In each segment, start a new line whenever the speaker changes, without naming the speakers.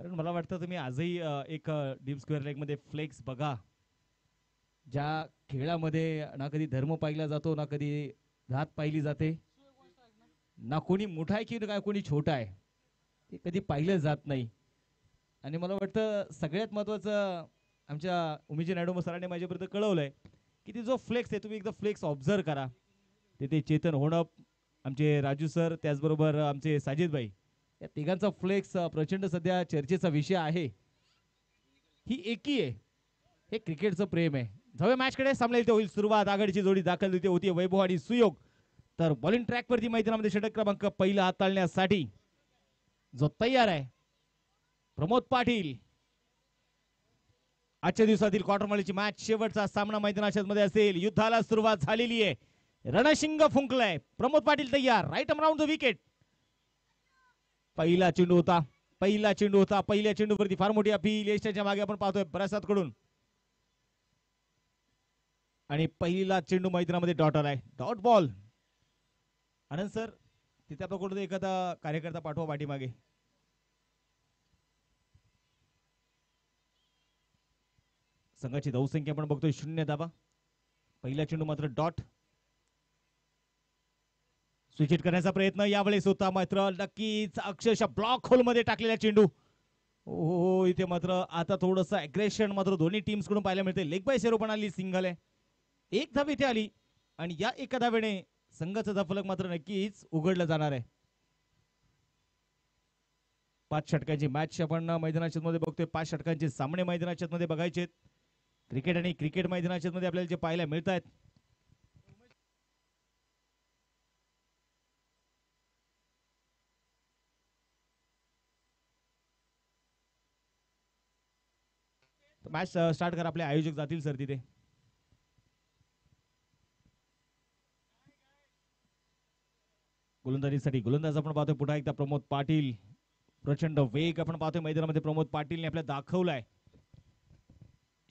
कारण मला वाटतं तुम्ही आजही एक डीप स्क्वेअर लेग मध्ये फ्लेक्स बघा. ज्या खेळामध्ये ना कधी धर्म पाहिला जातो ना कधी जात पाहिली जाते, ना कोणी मोठा आहे की ना कोणी छोटा आहे, ते कधी पाहिलं जात नाही. आणि मला वाटतं सगळ्यात महत्त्वाचं आमच्या उमेजी नायडू सरांनी माझ्यापर्यंत कळवलंय की ती जो फ्लेक्स आहे तुम्ही एकदा फ्लेक्स ऑब्झर्व करा. तिथे चेतन होणप, आमचे राजू सर, त्याचबरोबर आमचे साजिद भाई, या तिघांचा फ्लेक्स प्रचंड सध्या चर्चेचा विषय आहे. ही एकी आहे, हे क्रिकेटचं प्रेम आहे. जाऊया मॅचकडे. सामना इथे होईल सुरुवात. आघाडीची जोडी दाखल तिथे होती वैभव आणि सुयोग. तर बॉलिंग ट्रॅकवरती मैदानामध्ये षटक क्रमांक पहिला हाताळण्यासाठी जो तयार आहे प्रमोद पाटील. आजच्या दिवसातील क्वार्टर फायनलची मॅच शेवटचा सामना मैदानाच्या मध्ये असेल. युद्धाला सुरुवात झालेली आहे. रणशिंग फुंकलाय. प्रमोद पाटील तयार. Right around the wicket. पहिला चेंडू होता. पहिल्या चेंडूवरती फार मोठी अपील यशाच्या मागे आपण पाहतोय प्रसाद कडून. आणि पहिला चेंडू मैदानामध्ये डॉट आलाय. Dot ball. आनंद सर, तिथे आपण कुठे एखादा कार्यकर्ता पाठवा पाठीमागे. संघाची धावसंख्या आपण बघतोय 0 धावा. पहिला चेंडू मात्र डॉट. स्विच हिट करण्याचा प्रयत्न यावेळेस होता, मात्र नक्कीच अक्षरशः ब्लॉक होल मध्ये टाकलेला चेंडू. हो, इथे मात्र आता थोडंसं अग्रेशन मात्र दोन्ही टीम्स कडून पाहायला मिळते. लेग बाय सेरो पण आली, सिंगल आहे. एक धाव इथे आली आणि या एका धावेने संघाचा धावफलक मात्र नक्कीच उघडला जाणार आहे. 5 षटकांची मॅच आपण मैदानाच्या मध्ये बघतोय. 5 षटकांचे सामने मैदानाच्या मध्ये बघायचे. क्रिकेट आणि क्रिकेट मैदानाच्या मध्ये आपल्याला जे पाहायला मिळत आहेत. मॅच स्टार्ट करा. आपले आयोजक जातील सर तिथे. गोलंदाजीसाठी गोलंदाज आपण पाहतोय पुन्हा एकदा प्रमोद पाटील. प्रचंड वेग आपण पाहतोय मैदानामध्ये प्रमोद पाटीलने आपल्याला दाखवलाय.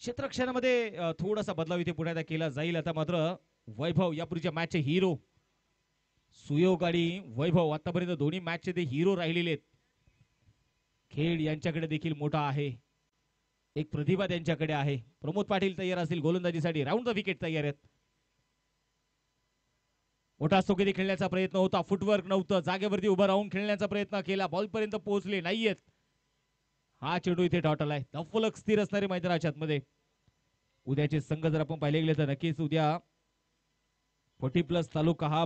क्षेत्ररक्षणामध्ये थोडासा बदलाव इथे पुन्हा एकदा केला जाईल. आता मात्र वैभव यापूर्वीच्या मॅचचे हिरो. सुयोग आणि वैभव आतापर्यंत दोन्ही मॅचचे ते हिरो राहिलेले आहेत. खेळ यांच्याकडे देखील मोठा आहे, एक प्रतिभा त्यांच्याकडे आहे. प्रमोद पाटील तयार असतील गोलंदाजीसाठी. राऊंड द विकेट तयार आहेत. मोठा सोकेरी खेळण्याचा प्रयत्न होता. फुटवर्क नव्हतं. जागेवरती उभं राहून खेळण्याचा प्रयत्न केला. बॉल पर्यंत पोहोचले नाहीयेत. हा चेंडू इथे डॉट आलाय. धावफलक स्थिर असणारे मैदानाच्या आतमध्ये. उद्याचे संघ जर आपण पाहिले गेले तर नक्कीच उद्या 40+ तालुका हा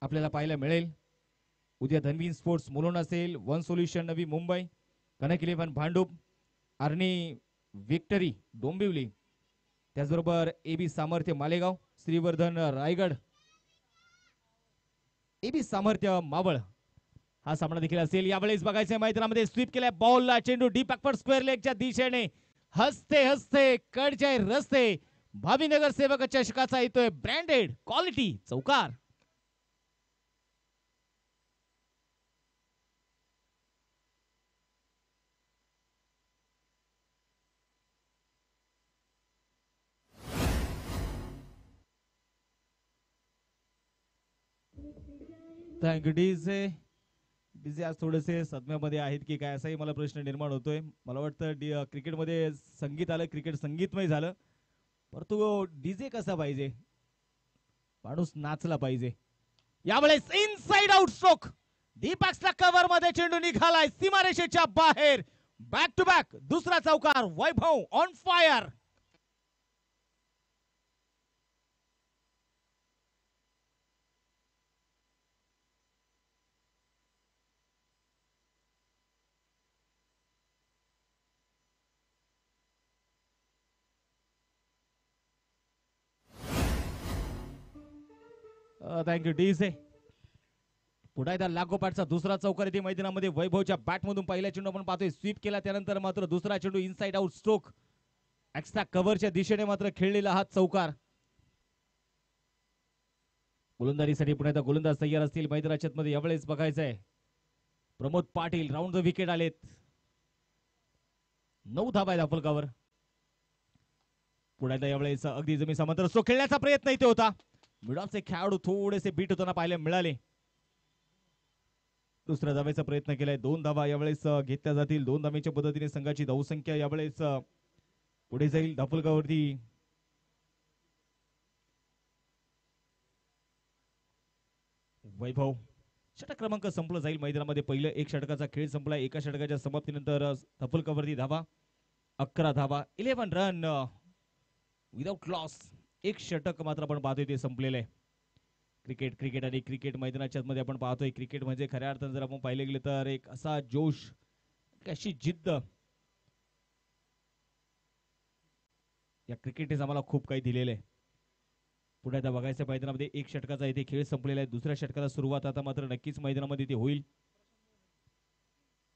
आपल्याला पाहायला मिळेल. उद्या धनवीन स्पोर्ट्स मुलुंड असेल, one solution Navi Mumbai, Kanak eleven Bhandup, Arni victory Dombivli, त्याचबरोबर एबी सामर्थ्य मालेगाव, श्रीवर्धन रायगड, एबी सामर्थ्य मावळ हा सामना देखील असेल. यावेळेस बघायचं मैदानामध्ये स्वीप केलाय बॉलला. चेंडू डीप बॅकवर्ड स्क्वेअर लेगच्या दिशेने हसते हसते कडचे रस्ते भावीनगर सेवक चषकाचा येतोय ब्रँडेड क्वालिटी चौकार. Thank you DJ. डीजे आज थोडेसे सदम्यामध्ये आहेत की काय असाही मला प्रश्न निर्माण होतोय. मला वाटतं क्रिकेटमध्ये संगीत आलं, क्रिकेट संगीतमय झालं, परंतु डीजे कसा पाहिजे, माणूस नाचला पाहिजे. यावेळेस इनसाइड आउट स्ट्रोक. दीपक्सला कव्हर मध्ये चेंडू निघालाय सीमारेषेच्या बाहेर. बॅक टू बॅक दुसरा चौकार. वैभव ऑन फायर. Thank you DJ. पुन्हा एकदा लागोपाठचा दुसरा चौकार येथे मैदानामध्ये. वैभवच्या बॅटमधून पहिला चेंडू आपण पाहतोय स्वीप केला, त्यानंतर मात्र दुसरा चेंडू इनसाइड आउट स्ट्रोक. एक्स्ट्रा कव्हरच्या दिशेने मात्र खेळलेला हा चौकार. गोलंदाजीसाठी पुन्हा एकदा गोलंदाज तयार असतील मैदानाच्या मध्ये. यावेळेस बघायचंय Pramod Patil. Round the wicket आलेत. 9 धावा आहेत धावफलकावर. पुन्हा एकदा यावेळेस अगदी जमीन समांतर स्ट्रोक खेळण्याचा प्रयत्न इथे होता. मिडॉलचे खेळाडू थोडेसे बीट होताना पाहायला मिळाले. दुसऱ्या धावेचा प्रयत्न केलाय. 2 धावा यावेळेस घेतल्या जातील. 2 धावेच्या पद्धतीने संघाची धावसंख्या यावेळेस पुढे जाईल. धावफलकावरती वैभव. षटक क्रमांक संपलं जाईल मैदानामध्ये. पहिलं एक षटकाचा खेळ संपला. एका षटकाच्या समाप्तीनंतर धावफलकावरती धावा 11 धावा, 11 रन विदाउट लॉस. एक षटक मात्र आपण पाहतोय ते संपलेलं आहे. क्रिकेट आणि क्रिकेट मैदानाच्या मध्ये आपण पाहतोय. क्रिकेट म्हणजे खऱ्या अर्थाने जर आपण पाहिले गेले तर एक असा जोश, अशी जिद्द या क्रिकेटने आम्हाला खूप काही दिलेलं आहे. पुढे आता बघायचं मैदानामध्ये एक षटकाचा इथे खेळ संपलेला आहे. दुसऱ्या षटकाला सुरुवात आता मात्र नक्कीच मैदानामध्ये इथे होईल.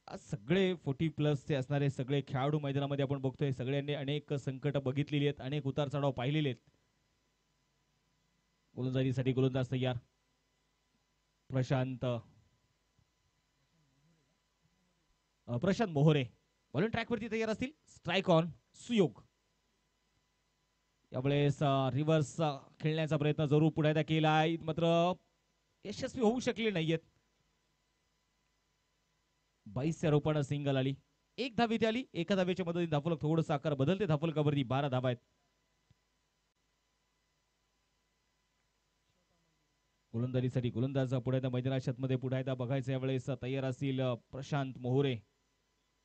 आज सगळे 40+ चे असणारे सगळे खेळाडू मैदानामध्ये आपण बघतोय. सगळ्यांनी अनेक संकट बघितलेली आहेत, अनेक उतार चढाव पाहिलेले आहेत. गोलंदाजीसाठी गोलंदाज तयार. प्रशांत मोहरे बॉलिंग ट्रॅकवरती तयार असतील. स्ट्राईक ऑन सुयोग. यावेळेस रिव्हर्स खेळण्याचा प्रयत्न जरूर पुढे केला आहे, मात्र यशस्वी होऊ शकले नाहीयेत. 22 रोपण सिंगल आली. एक धाव इथे आली. एका धावेच्या मदतीने धावफलक थोडंसं आकार बदलते. धावफलकावरती 12 धावा आहेत. गोलंदाजीसाठी गोलंदाज पुढे मैदानाच्या मध्ये पुढे बघायचं. यावेळेस तयार असतील प्रशांत मोहरे.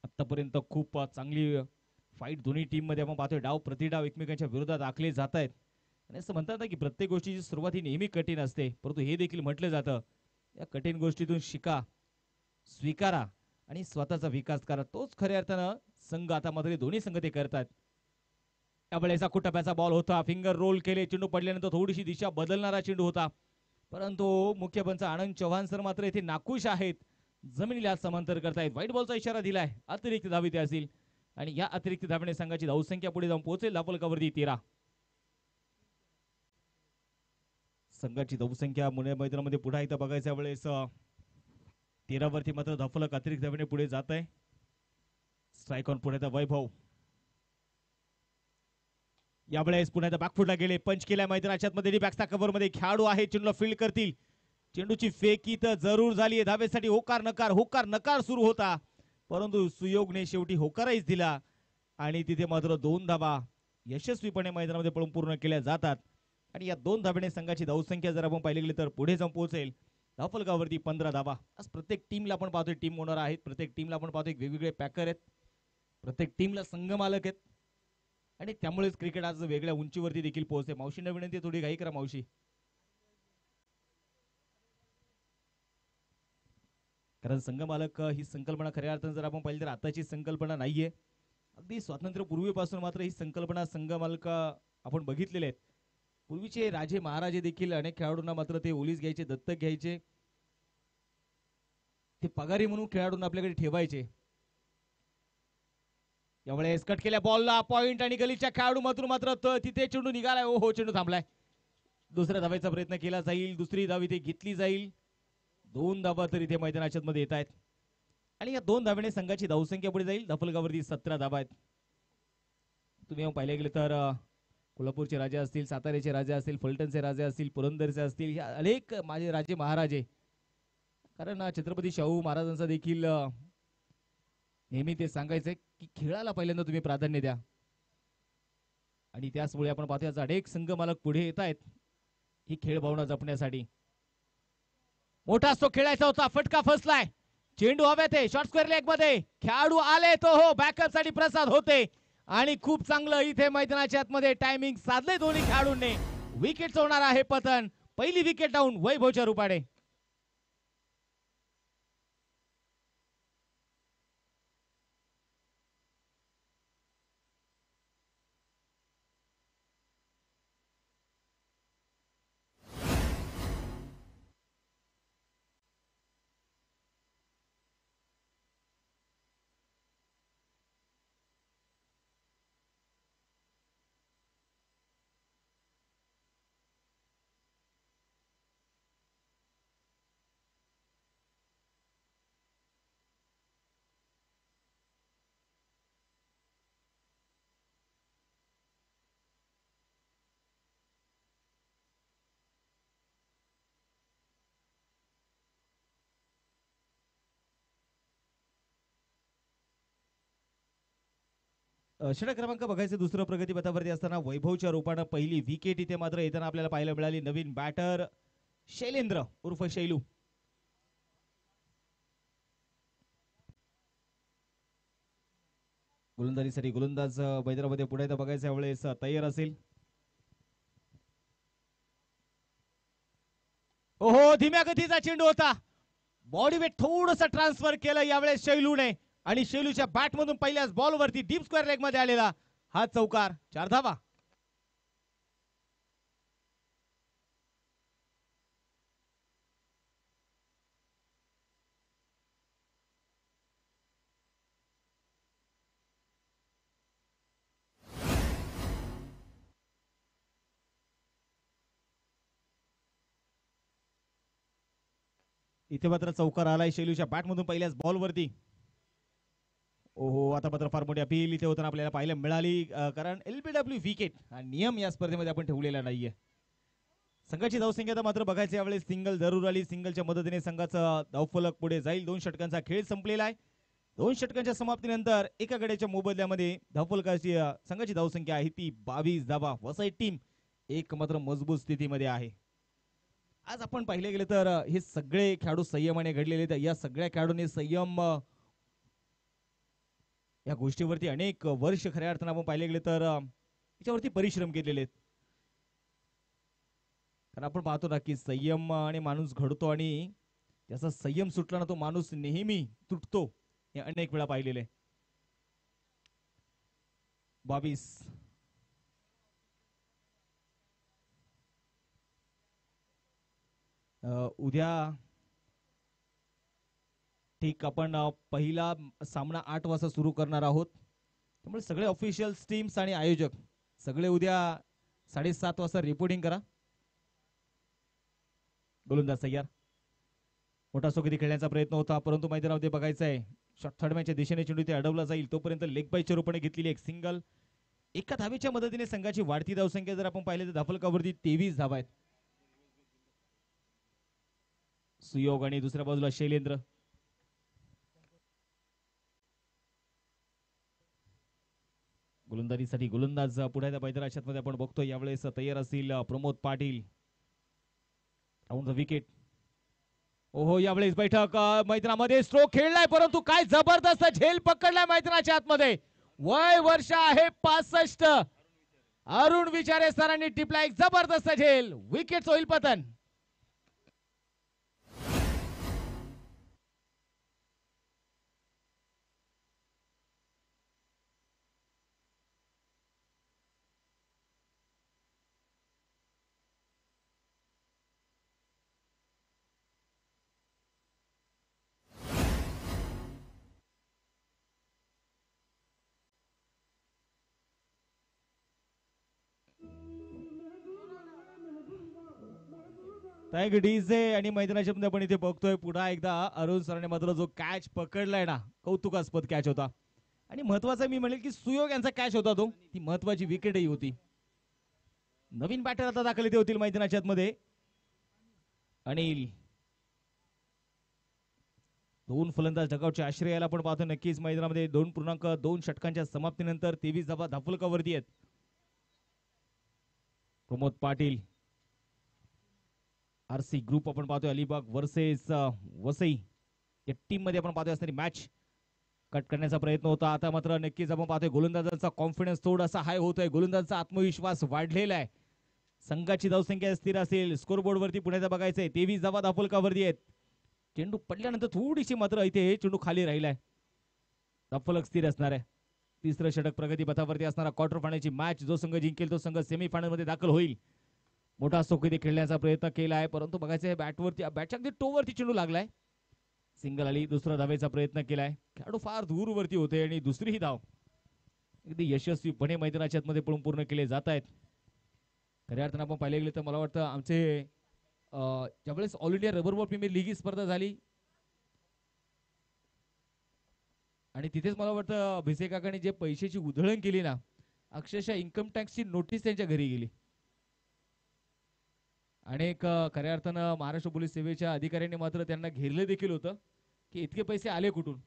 आतापर्यंत खूप चांगली फाईट दोन्ही टीम मध्ये आपण पाहतोय. डाव प्रतिडाव एकमेकांच्या विरोधात आखले जात आहेत. आणि असं म्हणतात ना की प्रत्येक गोष्टीची सुरुवात ही नेहमी कठीण असते, परंतु हे देखील म्हटलं जातं या कठीण गोष्टीतून शिका, स्वीकारा आणि स्वतःचा विकास करा. तोच खऱ्या अर्थानं संघ आता मात्र दोन्ही संघ ते करतात. त्यावेळेस कुटप्याचा बॉल होता. फिंगर रोल केले. चेंडू पडल्यानंतर थोडीशी दिशा बदलणारा चेंडू होता, परंतु मुख्य पंच आनंद चव्हाण सर मात्र इथे नाखुश आहेत. जमिनीला समांतर करतायत. व्हाईट बॉलचा इशारा दिलाय. अतिरिक्त धाव इथे असतील आणि या अतिरिक्त धावणे संघाची धावसंख्या पुढे जाऊन पोहोचेल. धावफलकावरती 13. संघाची धावसंख्या मुळे मैदानामध्ये पुढे इथं बघायच्या वेळेस 13 वरती मात्र धावफलक अतिरिक्त धावणे पुढे जात आहे. स्ट्राईक ऑन पुढे वैभव. यावेळेस पुण्यात बॅकफुटला गेले. पंच केल्या मैदानाच्या मध्ये. बॅकचा कव्हर मध्ये खेळाडू आहे. चेंडूला फील्ड करतील. चेंडूची फेकी तर जरूर झाली. धावेसाठी होकार नकार सुरू होता, परंतु सुयोगने शेवटी होकारच दिला आणि तिथे मात्र 2 धावा यशस्वीपणे मैदानामध्ये पळून पूर्ण केल्या जातात. आणि या 2 धावेने संघाची धावसंख्या जर आपण पाहिली गेली तर पुढे जाऊन पोहोचेल. धावफलकावरती 15 धावा. आज प्रत्येक टीमला आपण पाहतोय टीम ओनर आहेत. प्रत्येक टीमला आपण पाहतोय वेगवेगळे पॅकर आहेत. प्रत्येक टीमला संघ मालक आहेत आणि त्यामुळेच क्रिकेट आज वेगळ्या उंचीवरती देखील पोहोचते. मावशींना विनंती, थोडी घाई करा मावशी. कारण संघ मालक ही संकल्पना खऱ्या अर्थाने जर आपण पाहिली तर आताची संकल्पना नाहीये. अगदी स्वातंत्र्यपूर्वीपासून मात्र ही संकल्पना संघ मालक आपण बघितलेले आहेत. पूर्वीचे राजे महाराजे देखील अनेक खेळाडूंना मात्र ते ओलीस घ्यायचे, दत्तक घ्यायचे, ते पगारी म्हणून खेळाडूंना आपल्याकडे ठेवायचे. यावेळेस कट केल्या बॉलला पॉइंट आणि गलीच्या खेळाडू मात्र तिथे चेंडू निघालाय. हो, चेंडू थांबलाय. दुसऱ्या धावेचा प्रयत्न केला जाईल. दुसरी धाव इथे घेतली जाईल. 2 धावा तर इथे मैदानाच्या मध्ये येत आहेत आणि या 2 धावेने संघाची धावसंख्या पुढे जाईल. धावफलकावरती 17 धावा आहेत. तुम्ही पाहिले गेले तर कोल्हापूरचे राजे असतील, साताऱ्याचे राजे असतील, फलटणचे राजे असतील, पुरंदरचे असतील, ह्या अनेक माझे राजे महाराजे, कारण छत्रपती शाहू महाराजांचा देखील नेहमी ते सांगायचे की खेळाला पहिल्यांदा तुम्ही प्राधान्य द्या. आणि त्याचमुळे आपण पाहतो आज अनेक संघ मालक पुढे येत आहेत ही खेळ भावना जपण्यासाठी. मोठा तो खेळायचा होता. फटका फसलाय. चेंडू हव्यात आहे. शॉर्ट स्क्वेअर लेग मध्ये खेळाडू आले तो हो बॅकअप साठी प्रसाद होते आणि खूप चांगलं इथे मैदानाच्या आतमध्ये टायमिंग साधले दोन्ही खेळाडूंनी. विकेट होणार आहे पतन. पहिली विकेट डाऊन वैभवच्या रूपाने. षटक क्रमांक बघायचं दुसरं प्रगतीपथावरती असताना वैभवच्या रूपानं पहिली विकेट इथे मात्र येताना आपल्याला पाहायला मिळाली. नवीन बॅटर शैलेंद्र उर्फ शैलू. गोलंदाजीसाठी गोलंदाज मैदानामध्ये पुढे बघायचं यावेळेस तयार असेल. ओहो, धीम्या गतीचा चेंडू होता. बॉडी वेट थोडस ट्रान्सफर केलं यावेळेस शैलूने आणि शैलूच्या बॅट मधून पहिल्याच बॉलवरती डीप स्क्वेअर लेग मध्ये आलेला हा चौकार. 4 धावा. इथे मात्र चौकार आलाय शैलूच्या बॅट मधून पहिल्याच बॉलवरती. ओहो, आता मात्र फार मोठी अपील इथे होताना आपल्याला पाहायला मिळाली, कारण एलबीडब्ल्यू विकेट हा नियम या स्पर्धेमध्ये आपण ठेवलेला नाहीये. संघाची धावसंख्या मात्र बघायची यावेळेस सिंगल जरूर आली. सिंगलच्या मदतीने संघाचा धावफलक पुढे जाईल. 2 षटकांचा खेळ संपलेला आहे. 2 षटकांच्या समाप्तीनंतर एका गड्याच्या मोबदल्यामध्ये धावफलकाची संघाची धावसंख्या आहे ती 22 धावा. वसई टीम एक मात्र मजबूत स्थितीमध्ये आहे. आज आपण पाहिले गेले तर हे सगळे खेळाडू संयमाने घडलेले आहेत. या सगळ्या खेळाडूंनी संयम या गोष्टीवरती अनेक वर्ष खऱ्या अर्थानं आपण पाहिले गेले तर याच्यावरती परिश्रम केलेले आहेत. कारण आपण पाहतो ना की संयम आणि माणूस घडतो आणि त्याचा संयम सुटला ना तो माणूस नेहमी तुटतो. हे अनेक वेळा पाहिलेले. 22 उद्या ठीक आपण पहिला सामना 8 वाजता सुरू करणार आहोत. त्यामुळे सगळे ऑफिशियल्स टीम्स आणि आयोजक सगळे उद्या 7:30 वाजता रिपोर्टिंग करा. गोलंदाज तयार. मोठा सोगती खेळण्याचा प्रयत्न होता परंतु मैदानामध्ये बघायचं आहे शॉट थर्ड मॅचच्या दिशेने चेंडू ते अडवला जाईल. तोपर्यंत लेग बायच्या रूपाने घेतलेली एक सिंगल. एका धावेच्या मदतीने संघाची वाढती धावसंख्या जर आपण पाहिले तर धावफलकावरती 23 धावा आहेत. सुयोग आणि दुसऱ्या बाजूला शैलेंद्र. गोलंदाजीसाठी गोलंदाज पुढे मैदानाच्या मध्ये आपण बघतोय यावेळेस तयार असतील Pramod Patil. Round the wicket. ओहो, यावेळेस बैठक मैदानामध्ये स्ट्रोक खेळलाय परंतु काय जबरदस्त झेल पकडलाय मैदानाच्या आतमध्ये. वय वर्ष आहे 65. अरुण विचारे सरांनी टिपला एक जबरदस्त झेल. विकेट होईल पतन. Thank DJ. आणि मैदानाच्या मध्ये आपण इथे बघतोय पुन्हा एकदा अरुण सरांनी मात्र जो कॅच पकडलाय ना कौतुकास्पद कॅच होता. आणि महत्वाचा मी म्हणेल की सुयोग यांचा कॅच होता तो. ती महत्वाची विकेटही होती. नवीन बॅटर आता दाखल इथे होतील मैदानाच्या मध्ये. अनिल. 2 फलंदाज डगआउटचे आश्रय यायला आपण पाहतो नक्कीच मैदानामध्ये. 2.2 षटकांच्या समाप्तीनंतर 23 धावा धावफलकावरती आहेत. प्रमोद पाटील. आरसी ग्रुप आपण पाहतोय अलिबाग वर्सेस वसई या टीम मध्ये आपण पाहतोय असणारी मॅच कट करण्याचा प्रयत्न होता. आता मात्र नक्कीच आपण पाहतोय गोलंदाजांचा कॉन्फिडन्स थोडासा हाय होतोय. गोलंदाजांचा आत्मविश्वास वाढलेला आहे. संघाची धावसंख्या स्थिर असेल. स्कोर बोर्ड वरती पुण्याचा बघायचंय 23 धावा धावफलकावरती आहेत. चेंडू पडल्यानंतर थोडीशी मात्र इथे चेंडू खाली राहिलाय. धावफलक स्थिर असणार आहे. तिसरं षटक प्रगती पथावरती असणारा क्वार्टर फायनलची मॅच. जो संघ जिंकेल तो संघ सेमीफायनल मध्ये दाखल होईल. मोठा सोखीने खेळण्याचा प्रयत्न केला आहे परंतु बघायचं बॅटवरती बॅटच्या अगदी टोवरती चेंडू लागलाय. सिंगल आली. दुसरा धावेचा प्रयत्न केलाय. खेळाडू फार दूरवरती होते आणि दुसरी ही धाव अगदी यशस्वीपणे मैदानाच्या आतमध्ये पळून पूर्ण केले जात आहेत. खऱ्या अर्थानं आपण पाहिले गेले तर मला वाटतं आमचे ज्यावेळेस all India rubber ball premier league ही स्पर्धा झाली आणि तिथेच मला वाटतं भिसे काकांनी जे पैशाची उधळण केली ना अक्षरशः इन्कम टॅक्सची नोटीस त्यांच्या घरी गेली. अनेक खऱ्या अर्थानं महाराष्ट्र पोलीस सेवेच्या अधिकाऱ्यांनी मात्र त्यांना घेरले देखील होतं की इतके पैसे आले कुठून.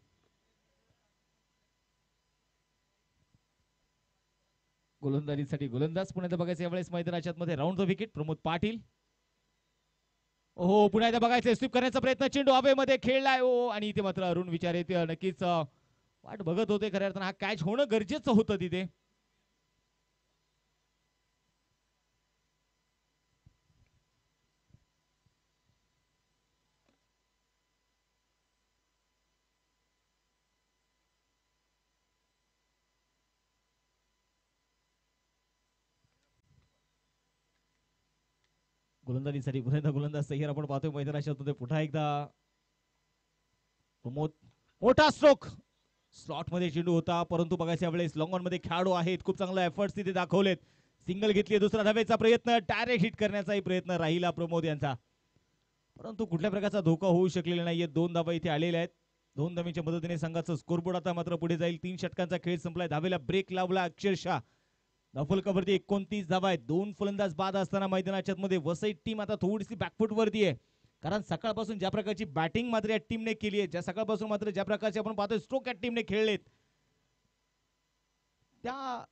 गोलंदाजीसाठी गोलंदाज पुण्यात बघायचं यावेळेस मैदानाच्या मध्ये round the wicket Pramod Patil. हो पुन्हा एकदा बघायचं स्वीप करण्याचा प्रयत्न चेंडू हवेमध्ये खेळलाय ओ आणि इथे मात्र अरुण विचार येते नक्कीच वाट बघत होते खऱ्या अर्थानं हा कॅच होणं गरजेचं होतं तिथे. गोलंदाजीसाठी गोलंदाज सहीर आपण पाहतोय मैदानाच्या मध्ये पुन्हा एकदा प्रमोद मोठा स्ट्रोक स्लॉट मध्ये चेंडू होता परंतु बघायच्या वेळेस लॉंग ऑन मध्ये खेळाडू आहेत खूप चांगला एफर्ट्स तिथे दाखवलेत. सिंगल घेतली दुसरा धावेचा प्रयत्न डायरेक्ट हिट करण्याचाही प्रयत्न राहिला प्रमोद यांचा परंतु कुठल्या प्रकारचा धोका होऊ शकलेला नाहीये. 2 धावा इथे आलेल्या आहेत. 2 धावींच्या मदतीने संघाचं स्कोरबोर्ड आता मात्र पुढे जाईल. 3 षटकांचा खेळ संपलाय. धावेला ब्रेक लावला अक्षरशः धावफलकावरती 29 धावा आहेत. 2 फलंदाज बाद असताना मैदानाच्या मध्ये वसई टीम आता थोडीशी बॅकफुट वरती आहे कारण सकाळपासून ज्या प्रकारची बॅटिंग मात्र या टीमने केली आहे ज्या सकाळपासून मात्र ज्या प्रकारचे आपण पाहतोय स्ट्रोक या टीमने खेळलेत त्या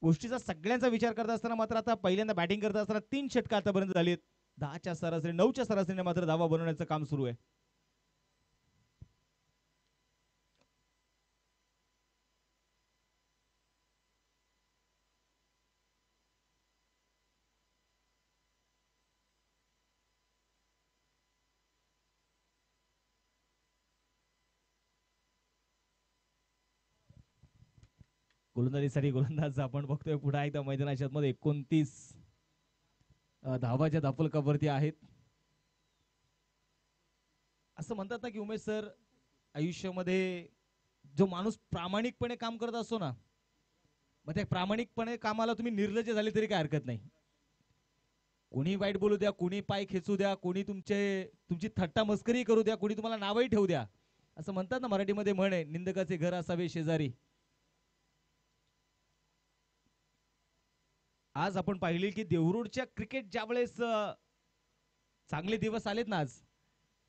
गोष्टीचा सगळ्यांचा विचार करत असताना मात्र आता पहिल्यांदा बॅटिंग करत असताना 3 षटक आतापर्यंत झालीत. 10च्या सरासरी 9च्या सरासरीने मात्र धावा बनवण्याचं काम सुरू आहे. गोलंदाजीसाठी गोलंदाज आपण बघतोय पुन्हा एकदा मैदानाच्या मध्ये 29 धावाच्या धावफलकावरती आहेत. असं म्हणतात ना की उमेश सर आयुष्यामध्ये जो माणूस प्रामाणिकपणे काम करत असतो ना मग त्या प्रामाणिकपणे कामाला तुम्ही निर्लज्ज झाले तरी काय हरकत नाही. कोणी वाईट बोलू द्या कोणी पाय खेचू द्या कोणी तुमची थट्टा मस्करी करू द्या कोणी तुम्हाला नावही ठेवू द्या असं म्हणतात ना मराठीमध्ये म्हण आहे निंदकाचे घर असावे शेजारी. आज आपण पाहिले की देवरूडच्या क्रिकेट ज्यावेळेस चांगले दिवस आलेत ना आज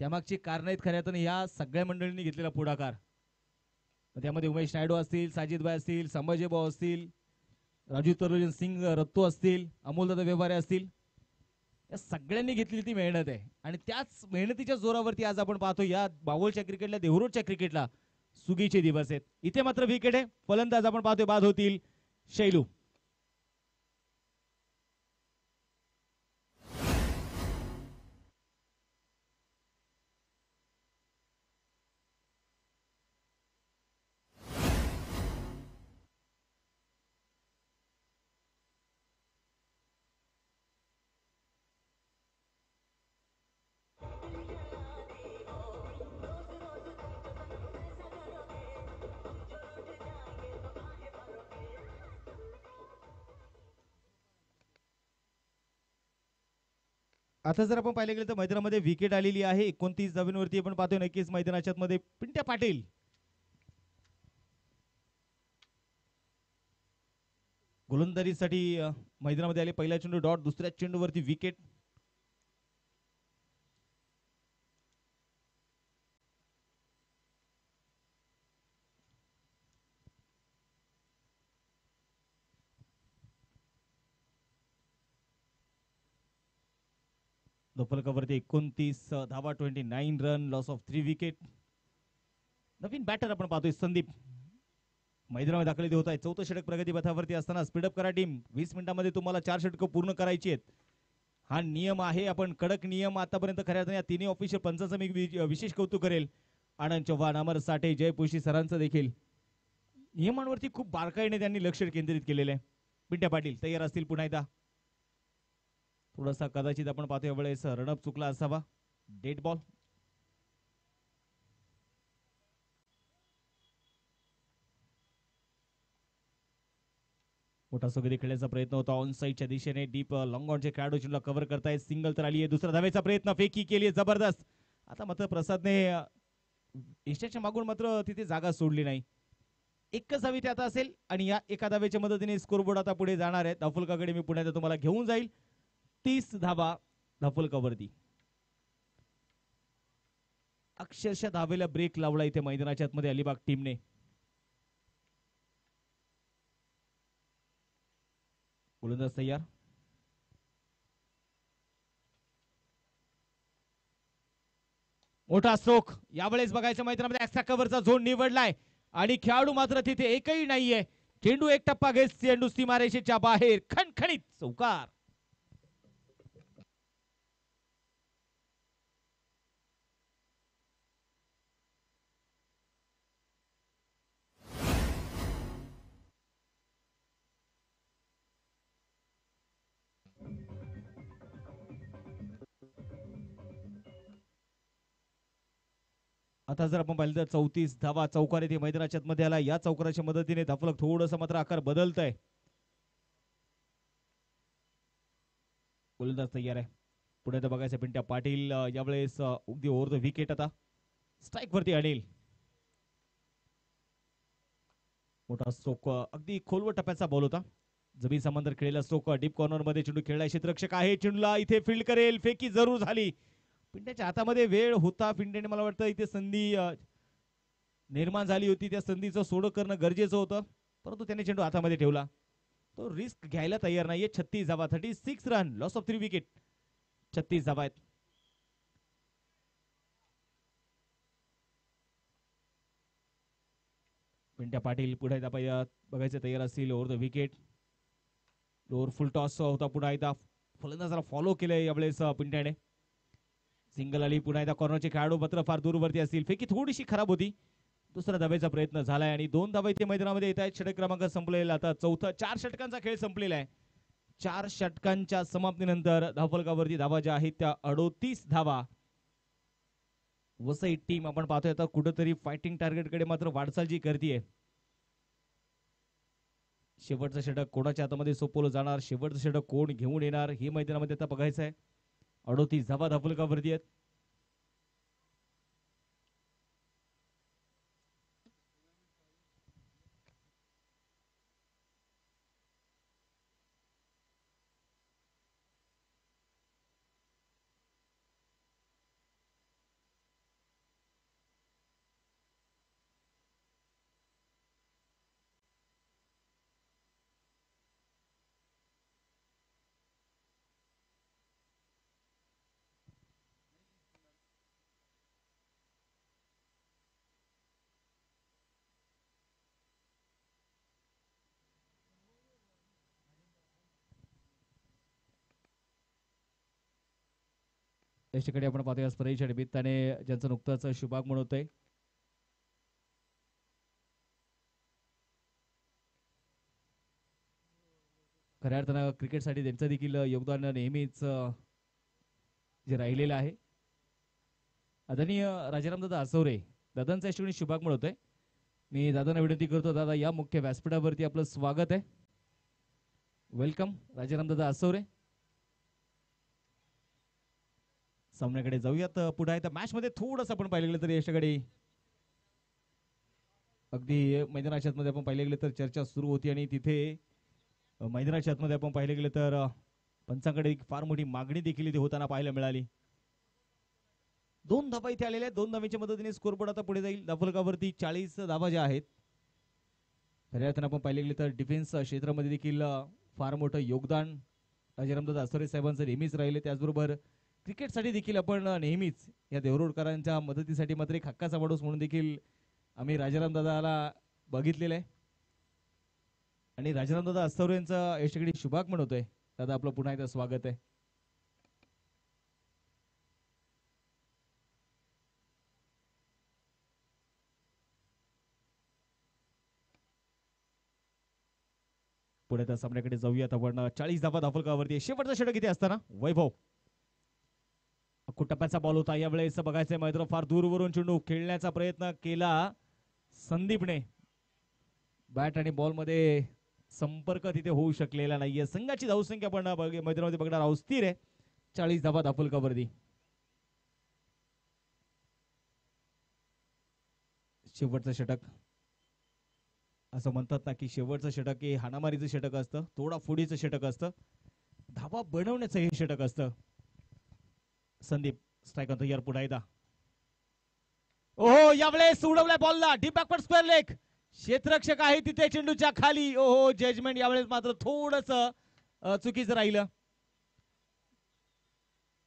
त्यामागची कारण आहेत खऱ्या अर्थाने या सगळ्या मंडळींनी घेतलेला पुढाकार. त्यामध्ये उमेश नायडू असतील साजिद भाई असतील संभाजी भाऊ असतील राजू तरुण सिंग रत्तू असतील अमोलदादा व्यवहारे असतील या सगळ्यांनी घेतलेली ती मेहनत आहे आणि त्याच मेहनतीच्या जोरावरती आज आपण पाहतो या बावलच्या क्रिकेटला देवरूडच्या क्रिकेटला सुगीचे दिवस आहेत. इथे मात्र विकेट आहे. फलंदाज आपण पाहतोय बाद होतील शैलू. आता जर आपण पाहिलं गेलं तर मैदानामध्ये विकेट आलेली आहे 29 धावांवरती आपण पाहतोय नक्कीच मैदानाच्या मध्ये पिंट्या पाटील गोलंदाजीसाठी मैदानामध्ये आले. पहिला चेंडू डॉट दुसऱ्या चेंडूवरती विकेट. दोपलकावरती 29 धावा 29 रन लॉस ऑफ 3 विकेट. नवीन बॅटर आपण पाहतोय संदीप मैदानामध्ये दाखल होत आहे. 4थं षटक प्रगती पथावरती असताना स्पीडअप करा टीम. 20 मिनिटांमध्ये तुम्हाला 4 षटकं पूर्ण करायची आहेत. हा नियम आहे आपण कडक नियम आतापर्यंत खऱ्या या तिन्ही ऑफिशियल पंचांचं मी विशेष कौतुक करेल. आनंद चव्हाण अमर साठे जयपुशी सरांचं देखील नियमांवरती खूप बारकाईने त्यांनी लक्ष केंद्रित केलेलं आहे. पिंट्या पाटील तयार असतील पुन्हा एकदा. थोडासा कदाचित आपण पाहतो यावेळेस रनअप चुकला असावा. Dead ball. मोठा सोगरी खेळण्याचा प्रयत्न होता ऑन साईडच्या दिशेने डीप लॉंग ऑनचे खेळाडू चेंडूला कव्हर करतायत. सिंगल तर आली आहे. दुसरा धावेचा प्रयत्न फेकी केली जबरदस्त. आता मात्र प्रसादने इष्टाच्या मागून मात्र तिथे जागा सोडली नाही. एकच धाव इथे आता असेल आणि या एका धावेच्या मदतीने स्कोरबोर्ड आता पुढे जाणार आहे. धावफलकाकडे मी पुण्यात तुम्हाला घेऊन जाईल. 30 धावा धावफलकावरती. अक्षरशः धावेला ब्रेक लावला इथे मैदानाच्या आतमध्ये अलिबाग टीमने. गोलंदाज तयार. मोठा स्ट्रोक यावेळेस बघायचं मैदानामध्ये एक्स्ट्रा कव्हरचा झोन निवडलाय आणि खेळाडू मात्र तिथे एकही नाहीये. चेंडू एक टप्पा घेत चेंडू सीमारेषेच्या बाहेर खणखणीत चौकार. आता जर आपण पाहिलं तर 34 धावा चौकार येथे मैदानाच्या मध्ये आला. या चौकाराच्या मदतीने धाफलक थोडस मात्र आकार बदलत आहे. गोलंदाज तयार आहे. पुढे तर बघायचं पिंट्या पाटील यावेळेस अगदी ओव्हर द विकेट आता स्ट्राईक वरती आणेल. मोठा स्ट्रोक अगदी खोलवर टप्प्याचा बॉल होता. जमीन समांतर खेळलेला स्ट्रोक डीप कॉर्नर मध्ये चेंडू खेळला. क्षेत्ररक्षक आहे चेंडूला इथे फील्ड करेल. फेकी जरूर झाली. पिंट्याच्या हातामध्ये वेळ होता. पिंट्याने मला वाटतं इथे संधी निर्माण झाली होती. त्या संधीचं सोडं करणं गरजेचं होतं परंतु त्याने चेंडू हातामध्ये ठेवला. तो रिस्क घ्यायला तयार नाहीये. 36 धावा 36 रन लॉस ऑफ 3 विकेट. 36 धावा आहेत. पिंट्या पाटील पुढे बघायचं तयार असतील. Over the wicket lower full toss होता. पुन्हा एकदा फलंदाजाला फॉलो केलंय यावेळेस पिंट्याने. सिंगल आली. पुन्हा एकदा कॉर्नरचे खेळाडू मात्र फार दूरवरती असतील. फेकी थोडीशी खराब होती. दुसरा धाब्याचा प्रयत्न झालाय आणि 2 धाबा इथे मैदानामध्ये येत आहेत. षटक क्रमांक संपलेला. आता चौथा 4 षटकांचा खेळ संपलेला आहे. 4 षटकांच्या समाप्तीनंतर धावफलकावरती धावा ज्या आहेत त्या 38 धावा. वसई टीम आपण पाहतोय आता कुठेतरी फायटिंग टार्गेट कडे मात्र वाटचाल जी करतीये. शेवटचं षटक कोणाच्या हातामध्ये सोपवलं जाणार. शेवटचं षटक कोण घेऊन येणार हे मैदानामध्ये आता बघायचं आहे. 38 धावा धावफलकावरती आहेत. त्याच्याकडे आपण पाहतोय स्पर्धेच्या निमित्ताने ज्यांचं नुकतंच शुभागमन होतंय. खऱ्या अर्थानं क्रिकेटसाठी त्यांचं देखील योगदान नेहमीच जे राहिलेलं आहे. आदरणीय राजारामदादा आसवरे दादांचा याच्याकडे शुभागमन होतोय. मी दादांना विनंती करतो दादा या मुख्य व्यासपीठावरती आपलं स्वागत आहे. वेलकम राजारामदादा आसवरे. सामन्याकडे जाऊयात. पुढे आहे तर मॅच मध्ये थोडंसं आपण पाहिलं गेलं तर यशाकडे अगदी मैदानाच्या आतमध्ये आपण पाहिलं गेलं तर चर्चा सुरू होती आणि तिथे मैदानाच्या आतमध्ये आपण पाहिलं गेलं तर पंचांकडे फार मोठी मागणी देखील इथे होताना पाहायला मिळाली. 2 धाबा इथे आलेल्या आहेत. 2 धाब्याच्या मदतीने स्कोरबोर्ड आता पुढे जाईल. धावफलकावरती 40 धाबा ज्या आहेत. खऱ्या अर्थानं आपण पाहिलं गेलं तर डिफेन्स क्षेत्रामध्ये देखील फार मोठं योगदान राजारामदादा आसवरे साहेबांचं नेहमीच राहिले. त्याचबरोबर क्रिकेटसाठी देखील आपण नेहमीच या देवरोडकरांच्या मदतीसाठी मात्र एक हक्काचा माणूस म्हणून देखील आम्ही राजारामदादाला बघितलेलं आहे आणि राजारामदादा आसवरे यांचा यशकडे शुभागमन होतोय. दादा आपलं पुन्हा एकदा स्वागत आहे. पुढे त्या सामन्याकडे जाऊयात आपण. 40 धावा धावफलकावरती शेवटचा षटक इथे असताना वैभव टप्प्याचा बॉल होता. यावेळेस बघायचं मैदान फार दूरवरून चेंडू खेळण्याचा प्रयत्न केला संदीपने. बॅट आणि बॉल मध्ये संपर्क तिथे होऊ शकलेला नाहीये. संघाची धावसंख्या आपण मैदानामध्ये बघणार आहोत. स्थिर आहे 40 धावा धावफलकावरती. शेवटचं षटक असं म्हणतात ना की शेवटचं षटक हे हाणामारीचं षटक असतं. थोडा फोडीचं षटक असतं. धावा बनवण्याचं हे षटक असतं. Sandeep strike on the air. पुढे एकदा ओहो यावेळेस उडवलाय बॉलला. Deep backward square leg. क्षेत्ररक्षक आहे तिथे चेंडूच्या खाली. ओहो जजमेंट यावेळेस मात्र थोडस चुकीचं राहिलं.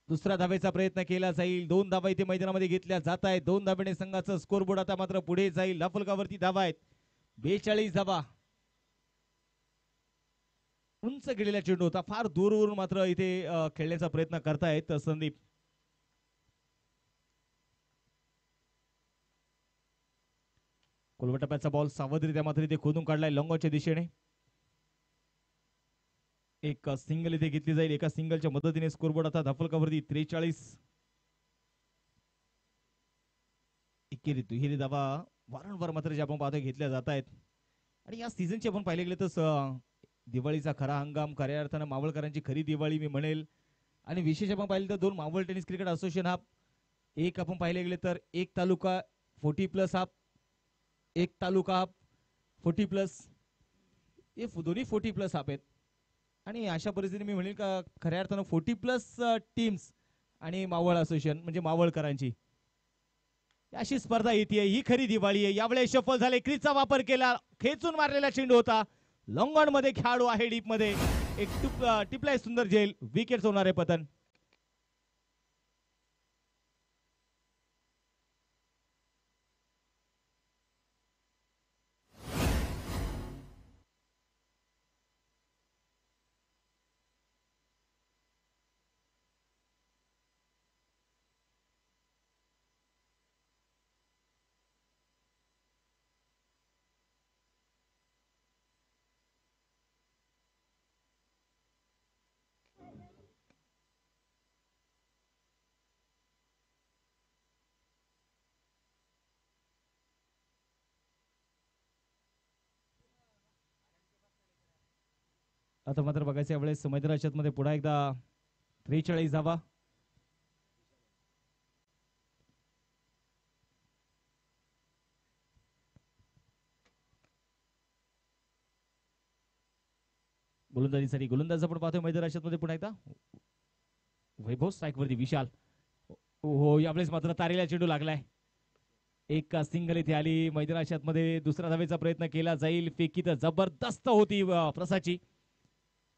दुसरा धावेचा प्रयत्न केला जाईल. 2 धावा इथे मैदानामध्ये घेतल्या जात आहेत. 2 धावेने संघाचं स्कोरबोर्ड आता मात्र पुढे जाईल. लाफलकावरती धावा आहेत 42 धावा. उंच गेलेला चेंडू होता, फार दूरवरून मात्र इथे खेळण्याचा प्रयत्न करतायत संदीप. कोलवटप्प्याचा बॉल सावधरित्या मात्र इथे खोदून काढलाय लॉंगॉनच्या दिशेने. एक सिंगल इथे घेतली जाईल. एका सिंगलच्या मदतीने स्कोरबोर्ड आता धाफलकावरती 43. एकेरी दुहेरी धावा वारंवार मात्र जे आपण पाहतो घेतल्या जात आहेत. आणि या सीझनची आपण पाहिले गेले तर दिवाळीचा खरा हंगाम, खऱ्या अर्थानं मावळकरांची खरी दिवाळी मी म्हणेल. आणि विशेष आपण पाहिलं तर 2 मावळ टेनिस क्रिकेट असोसिएशन हा एक आपण पाहिले गेले तर एक तालुका 40+ हा, एक तालुका 40+, हे दोन्ही 40+ हाप आहेत. आणि अशा परिस्थितीने मी म्हणेल का खऱ्या अर्थानं 40+ टीम्स आणि मावळ असोसिएशन म्हणजे मावळकरांची अशी स्पर्धा येते. ही खरी दिवाळी आहे. यावेळेस शफल झाले, क्रीजचा वापर केला, खेचून मारलेला चेंडू होता. लॉंगॉन मध्ये खेळाडू आहे डीप मध्ये, एक टिपलाय सुंदर झेल, विकेट होणारे पतन. आता मात्र बघायचं यावेळेस मैदानाच्या मध्ये पुन्हा एकदा 43 धावा. गोलंदाजीसाठी गोलंदाज आपण पाहतोय मैदानाच्या मध्ये पुन्हा एकदा वैभव स्ट्राईक वरती विशाल. हो यावेळेस मात्र तारेला चेंडू लागलाय. एक सिंगल इथे आली मैदानाच्या मध्ये. दुसरा धावेचा प्रयत्न केला जाईल. फेकी तर जबरदस्त होती प्रसाची.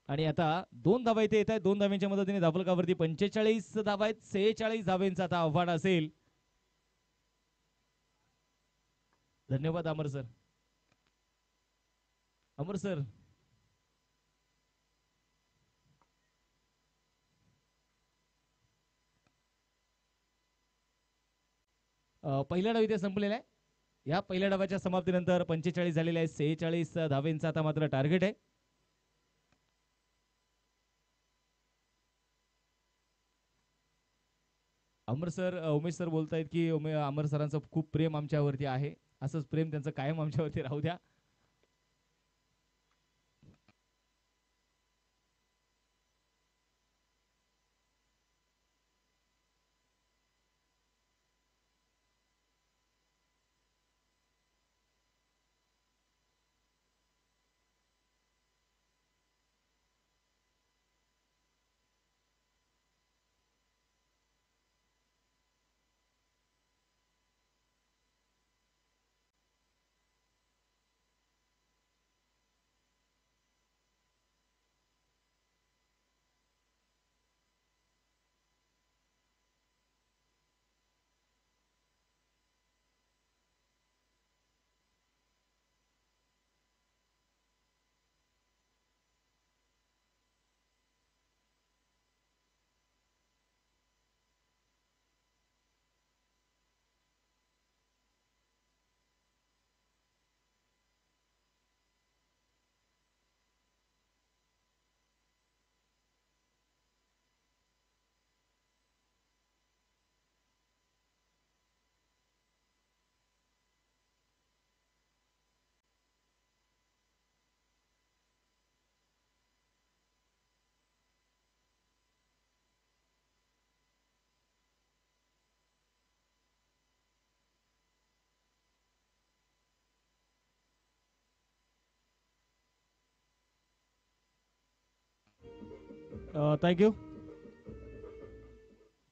आणि आता 2 धावा इथे येत आहेत. 2 धाव्यांच्या मदतीने धावलकावरती 45 धावा आहेत. 46 धाव्यांचा आता आव्हान असेल. धन्यवाद अमर सर. अमर सर पहिला डाव इथे संपलेला आहे. या पहिल्या डावाच्या समाप्तीनंतर 45 झालेले आहे. 46 धावेंचा आता मात्र टार्गेट आहे. अमर सर उमेश सर बोलतायत की अमर सरांचं खूप प्रेम आमच्यावरती आहे. असंच प्रेम त्यांचं कायम आमच्यावरती राहू द्या. थँक्यू.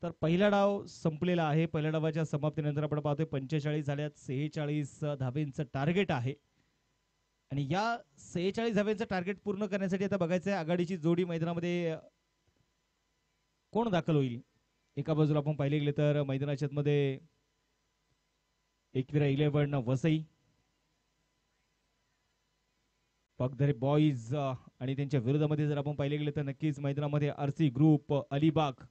तर पहिला डाव संपलेला आहे. पहिल्या डावाच्या समाप्तीनंतर आपण पाहतोय 45 झाल्यात. 46 धावेंचं टार्गेट आहे. आणि या 46 धाव्यांचं टार्गेट पूर्ण करण्यासाठी आता बघायचं आहे आघाडीची जोडी मैदानामध्ये कोण दाखल होईल. एका बाजूला आपण पाहिले गेले तर मैदानाच्या मध्ये एकविरा 11 वसई पगधरे बॉईज आणि त्यांच्या विरोधामध्ये जर आपण पाहिले गेले तर नक्कीच मैदानामध्ये आरसी ग्रुप अलिबाग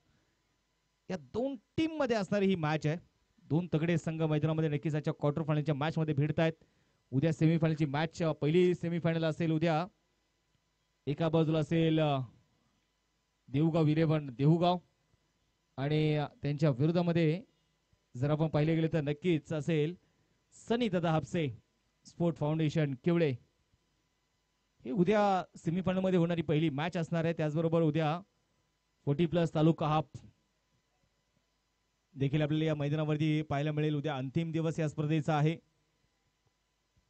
या दोन टीम मध्ये असणारी ही मॅच आहे. दोन तगडे संघ मैदानामध्ये नक्कीच याच्या क्वार्टर फायनलच्या मॅच मध्ये भिडत आहेत. उद्या सेमीफायनलची मॅच पहिली सेमीफायनल असेल उद्या. एका बाजूला असेल देऊगाव 11 देऊगाव आणि त्यांच्या विरोधामध्ये जर आपण पाहिले गेले तर नक्कीच असेल सनी दादा हापसे स्पोर्ट फाउंडेशन किवळे. ही उद्या सेमीफायनल मध्ये होणारी पहिली मॅच असणार आहे. त्याचबरोबर उद्या 40+ तालुका हाफ देखील आपल्याला या मैदानावरती पाहायला मिळेल. उद्या अंतिम दिवस या स्पर्धेचा आहे.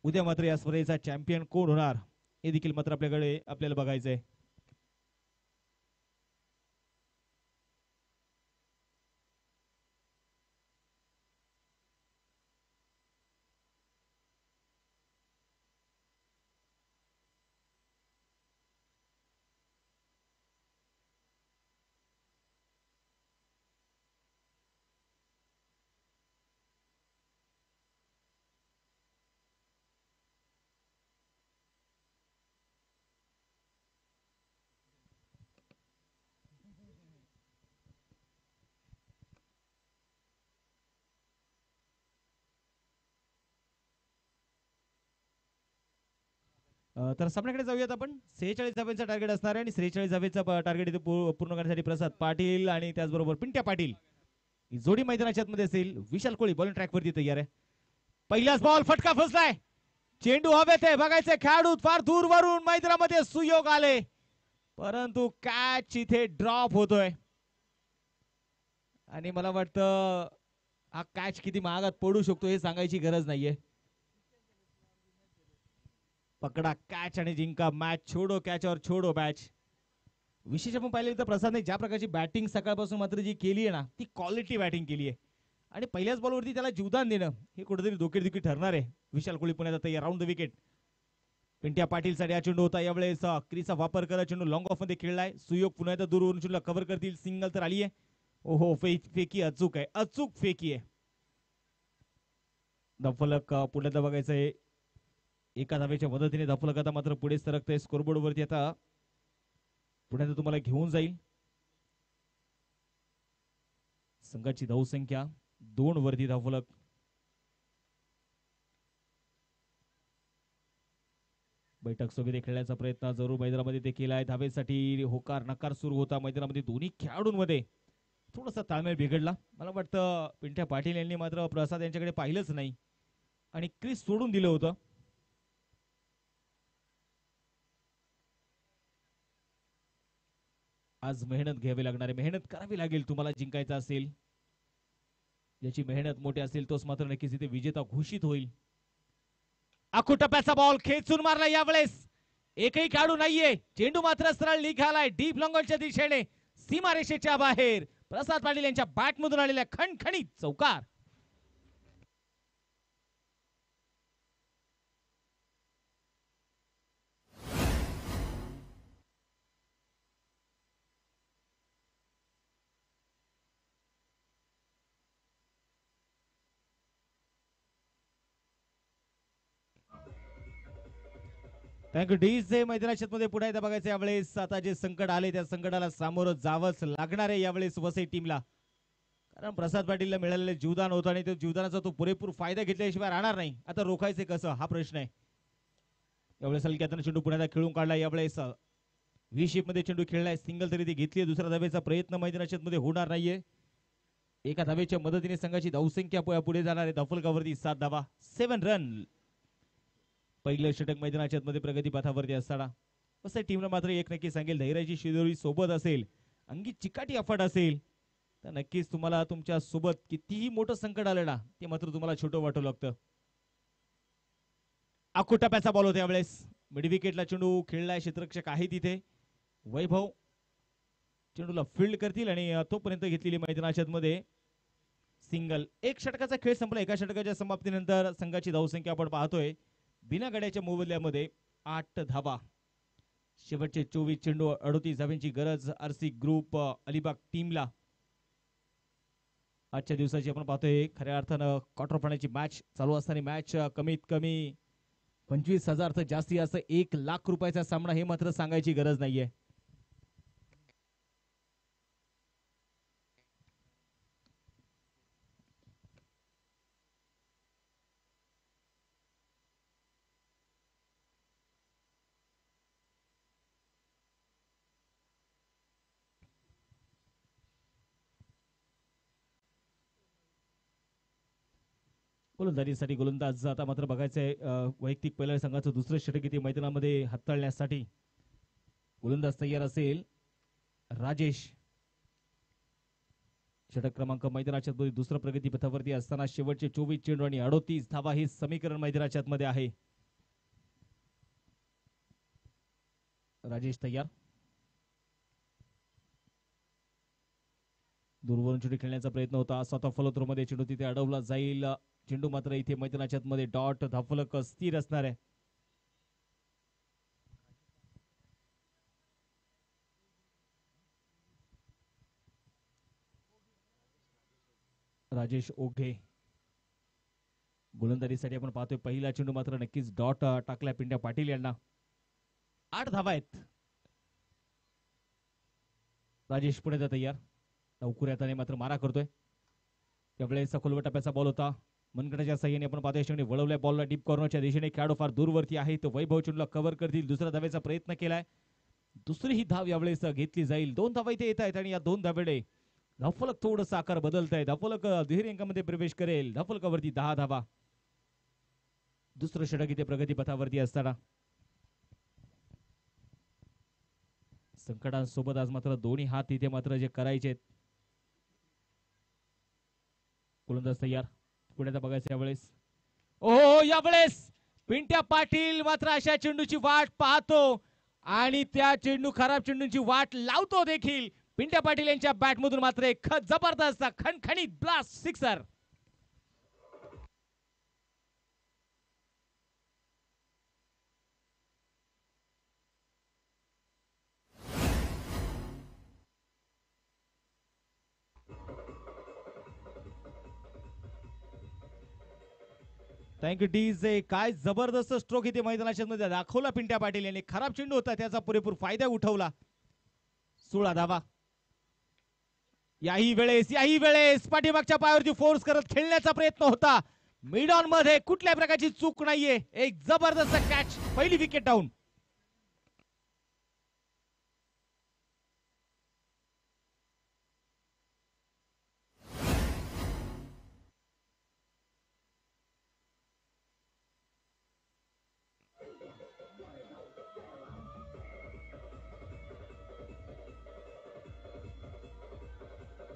उद्या मात्र या स्पर्धेचा चॅम्पियन कोण होणार हे देखील मात्र आपल्याला बघायचंय. तर सामन्याकडे जाऊयात आपण. 46 धाब्यांचा टार्गेट असणार आहे आणि 43 धाब्याचा टार्गेट इथे पूर्ण करण्यासाठी प्रसाद पाटील आणि त्याचबरोबर पिंट्या पाटील ही जोडी मैदानाच्या मध्ये असेल. विशाल कोळी बॉलिंग ट्रॅक वरती तयार आहे. पहिलाच बॉल फटका फसलाय. चेंडू हवेत आहे. बघायचंय खेळाडू फार दूरवरून मैदानामध्ये सुयोग आले परंतु कॅच इथे ड्रॉप होतोय आणि मला वाटतं हा कॅच किती महागात पडू शकतो हे सांगायची गरज नाहीये. पकडा कॅच आणि जिंका मॅच. छोडो कॅच और छोडो मॅच. विशेष आपण पाहिले तर प्रसादने ज्या प्रकारची बॅटिंग सकाळपासून मात्र जी केली आहे ना ती क्वालिटी बॅटिंग केली आहे आणि पहिल्याच बॉलवरती त्याला जीवदान देणं हे कुठेतरी डोकेदुखी ठरणार आहे. विशाल कोळी पुण्यात आता round the wicket. Pintya Patil साठी हा चेंडू होता. यावेळेस क्रीचा वापर करत चेंडू लॉंग ऑफ मध्ये खेळलाय. सुयोग पुन्हा एकदा दूरवरून चेंडूला कव्हर करतील. सिंगल तर आली आहे. ओहो फेकी अचूक आहे. अचूक फेकी आहे. धफलक पुण्यात बघायचंय. एका धावेच्या मदतीने धफलक आता मात्र पुढे सरकतंय. स्कोरबोर्ड वरती आता पुण्यात तुम्हाला घेऊन जाईल. संघाची धावसंख्या 2 वरती धफलक. बैठक सोबत खेळण्याचा प्रयत्न जरूर मैदानामध्ये ते केलाय. धावेसाठी होकार नकार सुरू होता मैदानामध्ये. दोन्ही खेळाडूंमध्ये थोडासा ताळमेळ बिघडला. मला वाटतं पिंट्या पाटील यांनी मात्र प्रसाद यांच्याकडे पाहिलंच नाही आणि क्रीज सोडून दिलं होतं. आज मेहनत घ्यावी लागणार आहे. मेहनत करावी लागेल तुम्हाला जिंकायचं असेल. ज्याची मेहनत मोठी असेल तोच मात्र नक्कीच इथे विजेता घोषित होईल. आखुटप्प्याचा बॉल खेचून मारला. यावेळेस एकही खेळाडू नाहीये. चेंडू मात्र सरळ निघालाय डीप लॉंगॉनच्या दिशेने सीमारेषेच्या बाहेर. प्रसाद पाटील यांच्या बॅटमधून आलेल्या खणखणीत चौकार. थँक्यू डीजे मैदानाच्या मध्ये पुढे एकदा बघायचं. यावेळेस आता जे संकट आले त्या संकटाला सामोरं जावंच लागणार आहे यावेळेस वसई टीमला. कारण प्रसाद पाटीलला मिळालेले जीवदान होतं आणि तो जीवदानाचा तो पुरेपूर फायदा घेतल्याशिवाय राहणार नाही. आता रोखायचे कसं हा प्रश्न आहे. यावेळेस हलक्यातून चेंडू पुण्याला खेळून काढला. यावेळेस व्ही शेप मध्ये चेंडू खेळलाय. सिंगल तरी ती घेतली. दुसऱ्या धावेचा प्रयत्न मैदानाच्या मध्ये होणार नाहीये. एका धावेच्या मदतीने संघाची धावसंख्या पुढे जाणार आहे. धफलकावरती 7 धावा 7 रन. पहिलं षटक मैदानाच्या मध्ये प्रगती पथावरती असताना असं टीमला मात्र एक नक्की सांगेल धैर्याची शिदोरी सोबत असेल अंगी चिकाटी अफाट असेल तर नक्कीच तुम्हाला तुमच्या सोबत कितीही मोठं संकट आलं ना ते मात्र तुम्हाला छोटं वाटू लागतं. आखुटप्प्याचा बॉल होता. यावेळेस मिड विकेटला चेंडू खेळलाय. क्षेत्ररक्षक आहे तिथे. वैभव चेंडूला फील्ड करतील आणि तोपर्यंत घेतलेली मैदानाच्या मध्ये सिंगल. एक षटकाचा खेळ संपला. एका षटकाच्या समाप्तीनंतर संघाची धावसंख्या आपण पाहतोय बिना गड्याच्या मोबदल्यामध्ये 8 धावा. शेवटचे 24 चेंडू 38 धाव्यांची गरज आरसी ग्रुप अलिबाग टीमला. आजच्या दिवसाची आपण पाहतोय खऱ्या अर्थानं क्वार्टर फायनलची मॅच चालू असताना मॅच कमीत कमी 25,000 तर जास्तीत जास्त 1,00,000 रुपयाचा सामना हे मात्र सांगायची गरज नाहीये. गोलंदाजीसाठी गोलंदाज आता मात्र बघायचंय वैयक्तिक पहिल्या संघाचं दुसरं षटक इथे मैदानामध्ये हाताळण्यासाठी गोलंदाज तयार असेल राजेश. षटक क्रमांक मैदानाच्या दुसरं प्रगती पथावरती असताना शेवटचे 24 चेंडू आणि 38 धावा हे समीकरण मैदानाच्या मध्ये आहे. राजेश तयार. दूरवरून चेंडू खेळण्याचा प्रयत्न होता. स्वतः फॉलो थ्रो मध्ये चेंडू तिथे अडवला जाईल. चेंडू मात्र इथे मैदानाच्या मध्ये डॉट धाफलक स्थिर असणार आहे. राजेश ओघे गोलंदाजीसाठी आपण पाहतोय पहिला चेंडू मात्र नक्कीच डॉट टाकला पिंड्या पाटील यांना. 8 धावा आहेत. राजेश पुढे तयार. लवकर येताना मात्र मारा करतोय. त्यावेळेस खोलवर टप्प्याचा बॉल होता. मनगटाच्या साह्याने आपण पाहतोय वळवल्या बॉलला डीप कॉर्नरच्या दिशेने खेळाडू फार दूरवरती आहे. तो वैभव चेंडूला कव्हर करतील. दुसऱ्या धावेचा प्रयत्न केलाय. दुसरी ही धाव यावेळेस घेतली जाईल. 2 धावा इथे येत आहेत आणि या 2 धावेडे धाफलक थोडंसं आकार बदलत आहे. धाफलक दुहेरी अंकामध्ये प्रवेश करेल. धाफलकावरती 10 धावा. दुसरं षटक इथे प्रगती पथावरती असताना संकटांसोबत आज मात्र दोन्ही हात इथे मात्र जे करायचे. गोलंदाज तयार. पुढे बघायचं यावेळेस. ओ यावेळेस पिंट्या पाटील मात्र अशा चेंडूची वाट पाहतो आणि त्या चेंडू खराब चेंडूची वाट लावतो देखील. पिंट्या पाटील यांच्या बॅट मधून मात्र एक जबरदस्त खणखणीत ब्लास्ट सिक्सर. Thank you DJ. काय जबरदस्त स्ट्रोक इथे मैदानाच्या मध्ये दाखवला पिंट्या पाटील यांनी. खराब चेंडू होता त्याचा पुरेपूर फायदा उठवला. 16 धावा. याही वेळेस पाठीमागच्या पायावरती फोर्स करत खेळण्याचा प्रयत्न होता. मिड ऑन मध्ये कुठल्या प्रकारची चूक नाहीये. एक जबरदस्त कॅच. पहिली विकेट डाऊन.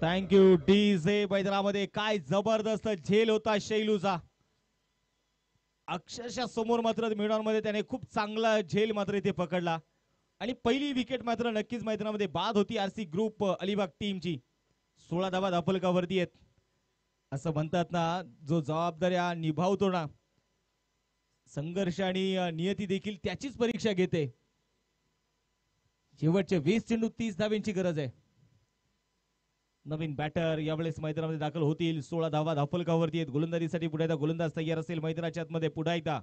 Thank you DJ. मैदानामध्ये काय जबरदस्त झेल होता शैलूचा. अक्षरशः समोर मात्र मिडॉन मध्ये त्याने खूप चांगला झेल मात्र इथे पकडला आणि पहिली विकेट मात्र नक्कीच मैदानामध्ये बाद होती आरसी ग्रुप अलिबाग टीमची. 16 धावा धाफलकावरती आहेत. असं म्हणतात ना, जो जबाबदाऱ्या निभावतो ना, संघर्ष आणि नियती देखील त्याचीच परीक्षा घेते. शेवटचे 20 चेंडू 30 धाव्यांची गरज आहे. नवीन बॅटर यावेळेस मैदानामध्ये दाखल होतील. 16 धावा धाफलकावरती आहेत. गोलंदाजीसाठी पुढे एकदा गोलंदाज तयार असेल मैदानाच्या आतमध्ये. पुढे एकदा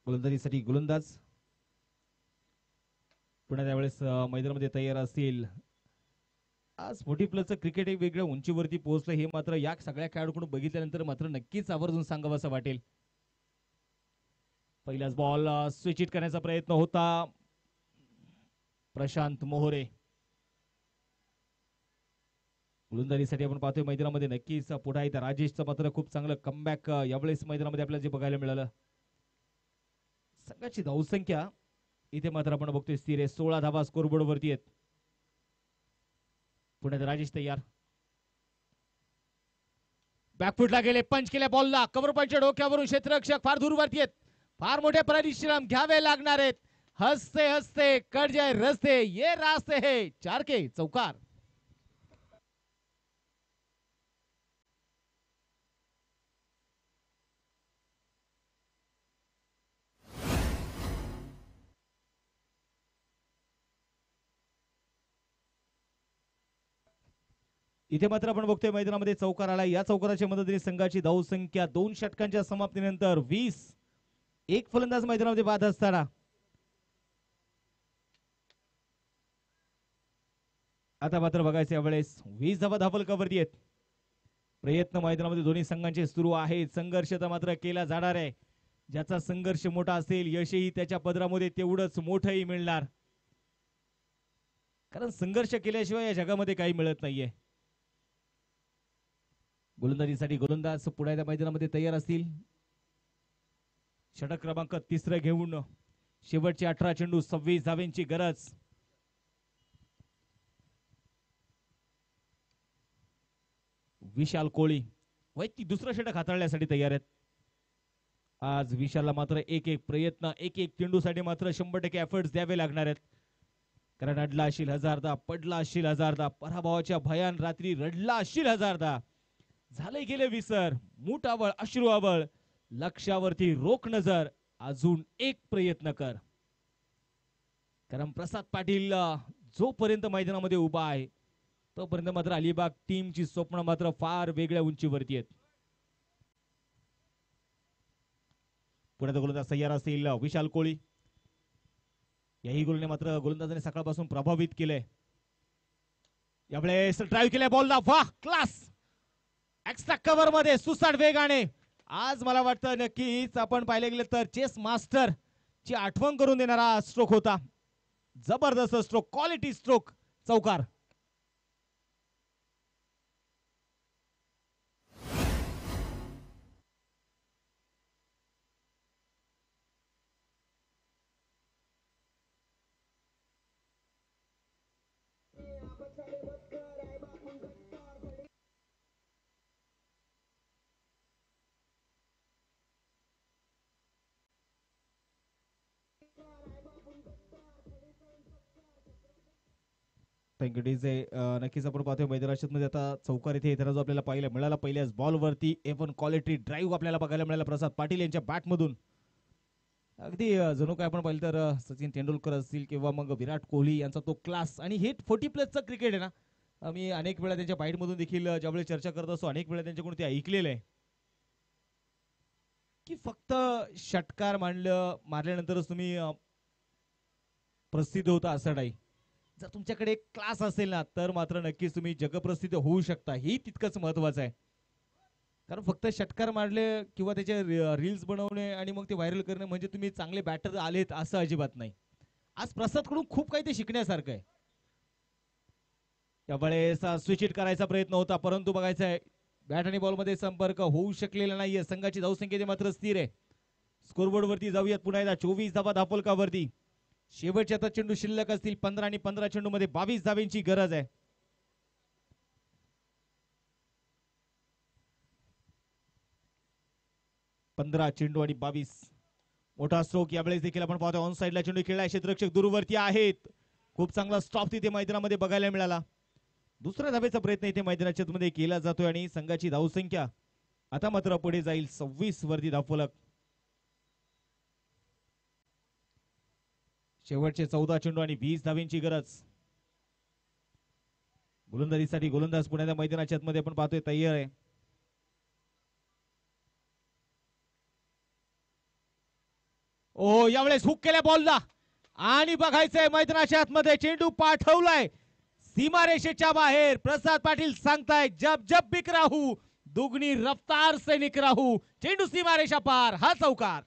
गोलंदाजीसाठी गोलंदाज पुन्हा त्यावेळेस मैदानामध्ये तयार असतील. आज 40+ क्रिकेट एक वेगळ्या उंचीवरती पोहोचलं हे मात्र या सगळ्या खेळाडूंकडून बघितल्यानंतर मात्र नक्कीच आवर्जून सांगावं असं वाटेल. पहिलाच बॉल स्विच हिट करण्याचा प्रयत्न होता. प्रशांत मोहरे. गोलंदाजीसाठी आपण पाहतोय मैदानामध्ये नक्कीच पुढे आहे. राजेशचं मात्र खूप चांगलं कमबॅक यावेळेस मैदानामध्ये आपल्याला जे बघायला मिळालं. संघाची धावसंख्या इथे मात्र आपण बघतोय स्थिर आहे. 16 धावा स्कोरबोर्ड वरती आहेत. पुण्यात राजेश तयार. बॅकफुटला गेले, पंच केल्या बॉलला, कव्हर पॉईंटच्या डोक्यावरून क्षेत्ररक्षक फार दूरवरती आहेत. फार मोठे परिश्रम घ्यावे लागणार आहेत. हसते हसते कट जाय रस्ते ये रास्ते हे 4 के चौकार. इथे मात्र आपण बघतोय मैदानामध्ये चौकार आला. या चौकाराच्या मदतीने संघाची धावसंख्या 2 षटकांच्या समाप्तीनंतर 20. एक फलंदाज मैदानामध्ये बाद असताना आता मात्र बघायचं यावेळेस 20 धावा धावफलकावरती आहेत. प्रयत्न मैदानामध्ये दोन्ही संघांचे सुरू आहेत. संघर्ष तर मात्र केला जाणार आहे. ज्याचा संघर्ष मोठा असेल यशही त्याच्या पदरामध्ये तेवढंच मोठंही मिळणार, कारण संघर्ष केल्याशिवाय या जगामध्ये काही मिळत नाहीये. गोलंदाजीसाठी गोलंदाज पुढे मैदानामध्ये तयार असतील. षटक क्रमांक 3 घेऊन शेवटचे 18 चेंडू 26 धावांची गरज. विशाल कोळी वैयक्तिक दुसरं षटक हाताळण्यासाठी तयार आहेत. आज विशालला मात्र एक एक प्रयत्न, एक एक चेंडूसाठी मात्र 100% एफर्ट्स द्यावे लागणार आहेत. कारण अडला असशील हजारदा, पडला असशील हजारदा, पराभवाच्या भयान रात्री रडला असशील हजारदा, झाले गेले विसर, मूठ आवळ, अश्रू आवळ, लक्ष्यावरती रोख नजर, अजून एक प्रयत्न कर. कारण प्रसाद पाटील जोपर्यंत मैदानामध्ये उभा आहे तोपर्यंत मात्र अलिबाग टीमची स्वप्न मात्र फार वेगळ्या उंचीवरती आहेत. पुढे गोलंदाज तयार असतील विशाल कोळी. याही गोलने मात्र गोलंदाजाने सकाळपासून प्रभावित केले. यावेळेस ड्राईव्ह केल्या बॉलला, वाह क्लास, एक्स्ट्रा कव्हर मध्ये सुसाट वेगाने. आज मला वाटतं नक्कीच आपण पाहिले गेले तर चेस मास्टर ची आठवण करून देणारा स्ट्रोक होता. जबरदस्त स्ट्रोक, क्वालिटी स्ट्रोक, चौकार. नक्कीच आपण पाहतोय मैदानाच्या मध्ये आता चौकार इथे येताना जो आपल्याला पाहायला मिळाला, पहिल्याच बॉलवरती एवन क्वालिटी ड्राईव्ह आपल्याला बघायला मिळाला प्रसाद पाटील यांच्या बॅट मधून. अगदी जणू काय आपण पाहिलं तर सचिन तेंडुलकर असतील किंवा मग विराट कोहली यांचा तो क्लास. आणि हे 40+ क्रिकेट आहे ना, आम्ही अनेक वेळा त्यांच्या बाईट मधून देखील ज्यावेळेस चर्चा करत असतो अनेक वेळा त्यांच्याकडून ते ऐकलेलं आहे की फक्त षटकार मारल्यानंतरच तुम्ही प्रसिद्ध होता असं नाही. जर तुमच्याकडे क्लास असेल ना तर मात्र नक्कीच तुम्ही जगप्रसिद्ध होऊ शकता. हे तितकंच महत्वाचं आहे. कारण फक्त षटकार मारले किंवा त्याचे रील्स बनवणे आणि मग ते व्हायरल करणे म्हणजे तुम्ही चांगले बॅटर आलेत असं अजिबात नाही. आज प्रसादकडून खूप काही ते शिकण्यासारखं आहे. त्यावेळेस स्विच हिट करायचा प्रयत्न होता परंतु बघायचं आहे बॅट आणि बॉल मध्ये संपर्क होऊ शकलेला नाहीये. संघाची धावसंख्या मात्र स्थिर आहे. स्कोरबोर्ड वरती जाऊयात पुन्हा एकदा. 24 धावा धावफलकावरती. शेवटचे आता चेंडू शिल्लक असतील 15 आणि 15 चेंडू मध्ये 22 धावांची गरज आहे. पंधरा चेंडू आणि 22. मोठा स्ट्रोक यावेळेस देखील आपण पाहतो. ऑन साइडला चेंडू खेळलाय, क्षेत्ररक्षक दूरवरती आहेत. खूप चांगला स्टॉप तिथे मैदानामध्ये बघायला मिळाला. दुसऱ्या धावेचा प्रयत्न इथे मैदानाच्या मध्ये केला जातोय आणि संघाची धावसंख्या आता मात्र पुढे जाईल 26 वरती धावफलक. शेवटचे 14 चेंडू आणि 20 धावांची गरज. गोलंदाजीसाठी गोलंदाज पुण्याच्या मैदानाच्या मध्ये आपण पाहतोय तयार आहे. ओ यावेळेस हुक केल्या बॉलला आणि बघायचंय मैदानाच्या आतमध्ये चेंडू पाठवलाय सीमारेषेच्या बाहेर. प्रसाद पाटील सांगताय जब जब बिक राहू दुगनी रफ्तार से निक राहू. चेंडू सीमारेषा पार, हा चौकार.